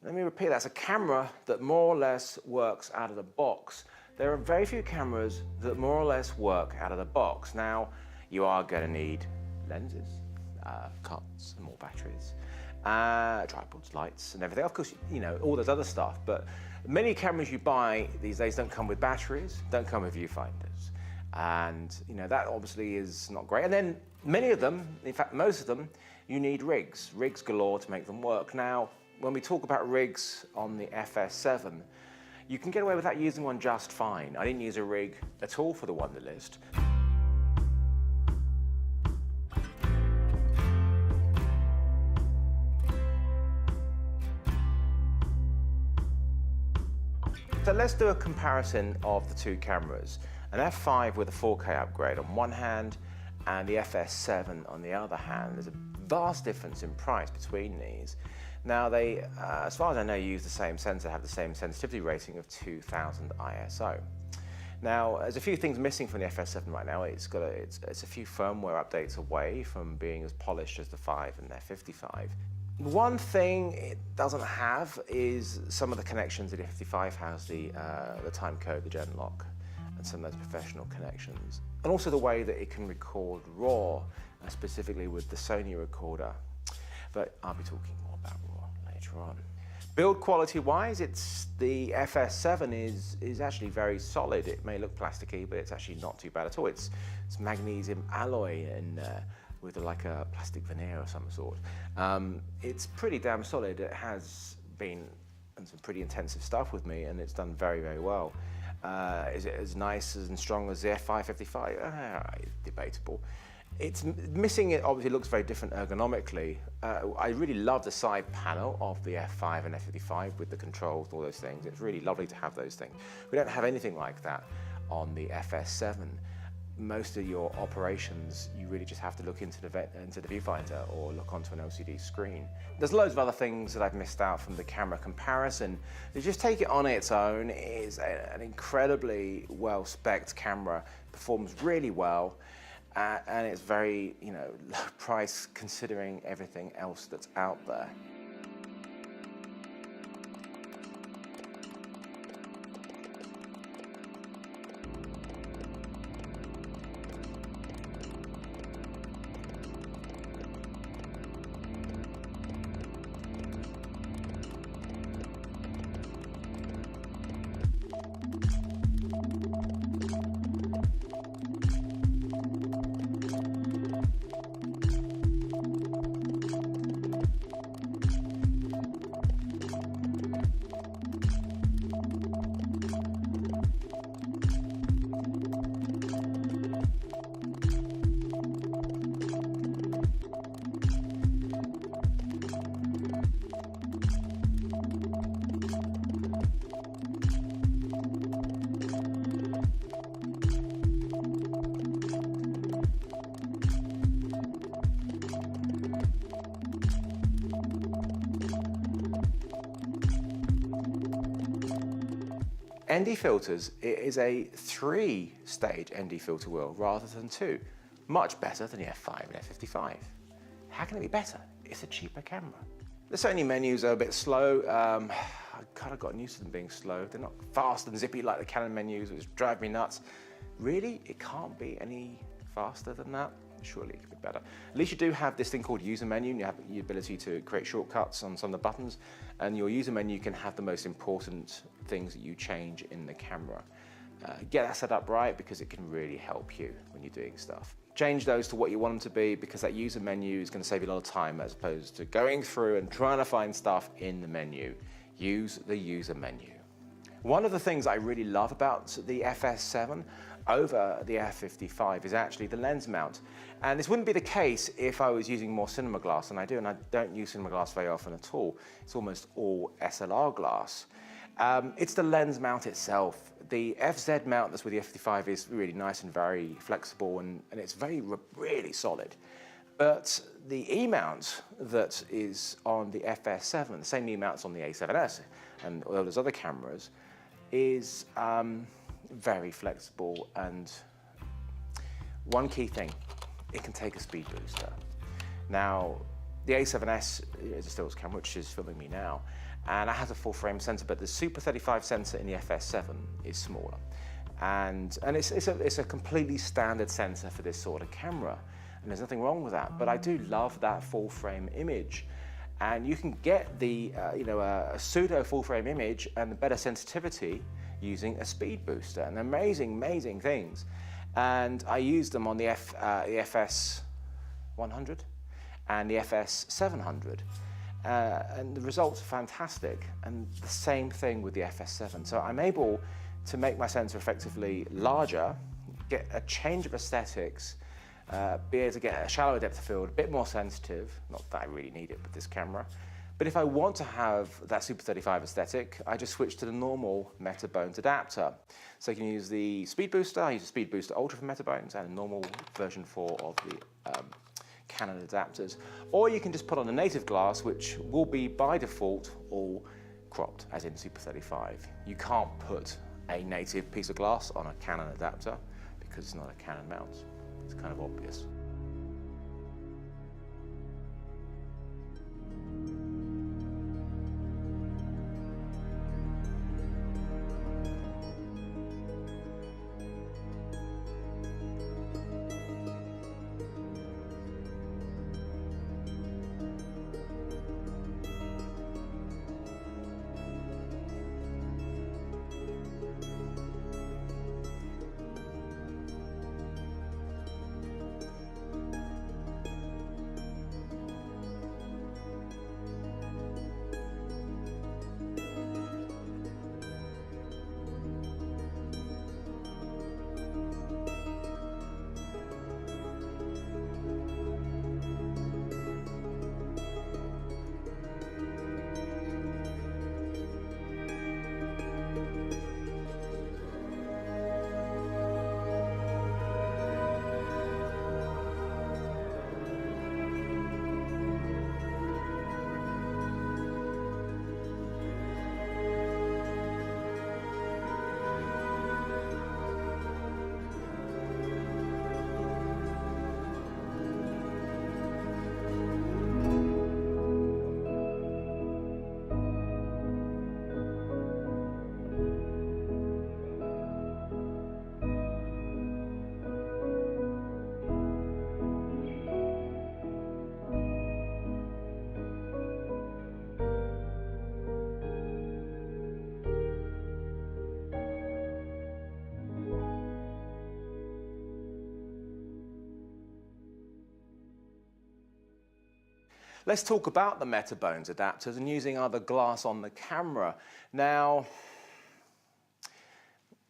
Let me repeat that. It's a camera that more or less works out of the box. There are very few cameras that more or less work out of the box. Now, you are going to need lenses, cards, and more batteries, tripods, lights, and everything. Of course, you know, all those other stuff, but many cameras you buy these days don't come with batteries, don't come with viewfinders. And, you know, that obviously is not great. And then many of them, in fact, most of them, you need rigs galore to make them work. Now, when we talk about rigs on the FS7, you can get away without using one just fine. I didn't use a rig at all for the Wonder List. So let's do a comparison of the two cameras. An F5 with a 4K upgrade on one hand, and the FS7 on the other hand. There's a vast difference in price between these. Now they, as far as I know, use the same sensor, have the same sensitivity rating of 2000 ISO. Now, there's a few things missing from the FS7 right now. It's a few firmware updates away from being as polished as the 5 and the F55. One thing it doesn't have is some of the connections that the F55 has, the time code, the gen lock, and some of those professional connections. And also the way that it can record RAW, specifically with the Sony recorder. But I'll be talking more about RAW later on. Build quality wise, the FS7 is actually very solid. It may look plasticky, but it's actually not too bad at all. It's magnesium alloy and with like a plastic veneer of some sort. It's pretty damn solid. It has been done some pretty intensive stuff with me, and it's done very, very well. Is it as nice and strong as the F555? Debatable. It's missing, it obviously looks very different ergonomically. I really love the side panel of the F5 and F55 with the controls and all those things. It's really lovely to have those things. We don't have anything like that on the FS7. Most of your operations, you really just have to look into the viewfinder or look onto an LCD screen. There's loads of other things that I've missed out from the camera comparison. To just take it on its own is an incredibly well-spec'd camera, performs really well, and it's very, low price considering everything else that's out there. ND filters, it is a 3-stage ND filter wheel rather than 2. Much better than the F5 and F55. How can it be better? It's a cheaper camera. The Sony menus are a bit slow. I kind of gotten used to them being slow. They're not fast and zippy like the Canon menus, which drive me nuts. Really, it can't be any faster than that. Surely it could be better. At least you do have this thing called user menu, and you have the ability to create shortcuts on some of the buttons, and your user menu can have the most important things that you change in the camera. Get that set up right because it can really help you when you're doing stuff. Change those to what you want them to be because that user menu is going to save you a lot of time as opposed to going through and trying to find stuff in the menu. Use the user menu. One of the things I really love about the FS7 over the F55 is actually the lens mount. And this wouldn't be the case if I was using more cinema glass, and I do, and I don't use cinema glass very often at all. It's almost all SLR glass. It's the lens mount itself. The FZ mount that's with the F55 is really nice and very flexible, and it's really solid. But the E-mount that is on the FS7, the same E-mounts on the A7S and all those other cameras, is very flexible, and one key thing, it can take a speed booster. Now, the A7S is a stills camera, which is filming me now, and it has a full frame sensor, but the Super 35 sensor in the FS7 is smaller. And it's a completely standard sensor for this sort of camera, and there's nothing wrong with that, but I do love that full frame image. And you can get the, a pseudo full frame image and the better sensitivity using a speed booster, and amazing, amazing things. And I used them on the FS 100 and the FS 700. And the results are fantastic, and the same thing with the FS7. So I'm able to make my sensor effectively larger, get a change of aesthetics, be able to get a shallower depth of field, a bit more sensitive, not that I really need it with this camera. But if I want to have that Super 35 aesthetic, I just switch to the normal Metabones adapter. So you can use the Speed Booster, I use the Speed Booster Ultra for Metabones, and a normal version 4 of the Canon adapters. Or you can just put on a native glass, which will be by default all cropped, as in Super 35. You can't put a native piece of glass on a Canon adapter because it's not a Canon mount. It's kind of obvious. Let's talk about the Metabones adapters and using other glass on the camera. Now,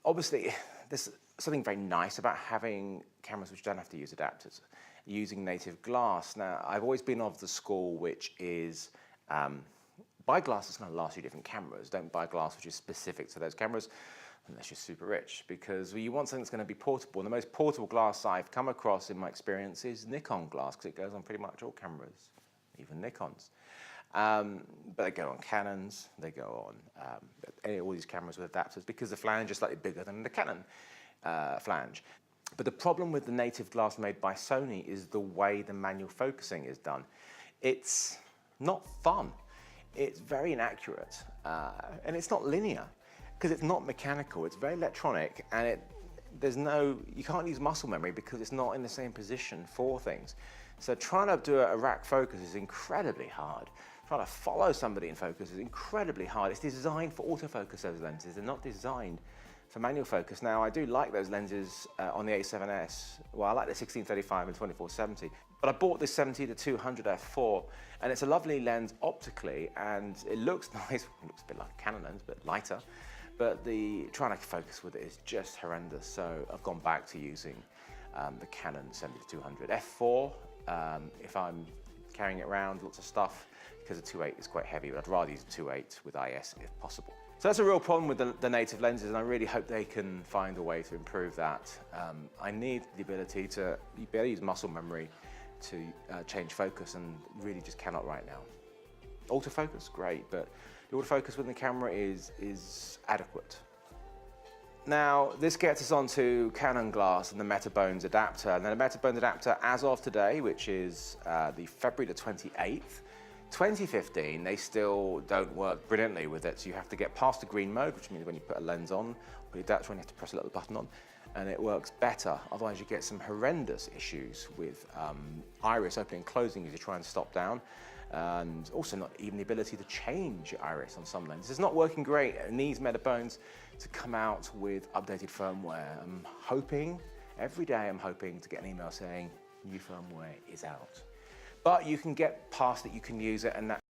obviously, there's something very nice about having cameras which don't have to use adapters, using native glass. Now, I've always been of the school which is, buy glass that's going to last you different cameras. Don't buy glass which is specific to those cameras unless you're super rich, because you want something that's going to be portable. And the most portable glass I've come across in my experience is Nikon glass, because it goes on pretty much all cameras, even Nikon's. But they go on Canons, they go on all these cameras with adapters because the flange is slightly bigger than the Canon flange. But the problem with the native glass made by Sony is the way the manual focusing is done. It's not fun. It's very inaccurate, and it's not linear because it's not mechanical. It's very electronic, and you can't use muscle memory because it's not in the same position for things. So trying to do a rack focus is incredibly hard. Trying to follow somebody in focus is incredibly hard. It's designed for autofocus, those lenses. They're not designed for manual focus. Now, I do like those lenses on the A7S. Well, I like the 1635 and 2470. But I bought this 70-200 f4, and it's a lovely lens optically, and it looks nice. It looks a bit like a Canon lens, but lighter. But trying to focus with it is just horrendous. So I've gone back to using the Canon 70-200 f4 if I'm carrying it around, lots of stuff, because the 2.8 is quite heavy, but I'd rather use the 2.8 with IS if possible. So that's a real problem with the native lenses, and I really hope they can find a way to improve that. I need the ability to be able to use muscle memory to change focus, and really just cannot right now. Autofocus, great, but the autofocus with the camera is adequate. Now, this gets us onto Canon glass and the Metabones adapter. And then the Metabones adapter, as of today, which is the February the 28th, 2015, they still don't work brilliantly with it. So you have to get past the green mode, which means when you put a lens on, put the adapter on, you have to press a little button on, and it works better. Otherwise, you get some horrendous issues with iris opening and closing as you try and stop down. And also not even the ability to change your iris on some lenses. It's not working great. It needs Metabones to come out with updated firmware. I'm hoping, every day I'm hoping to get an email saying new firmware is out. But you can get past it, you can use it, and that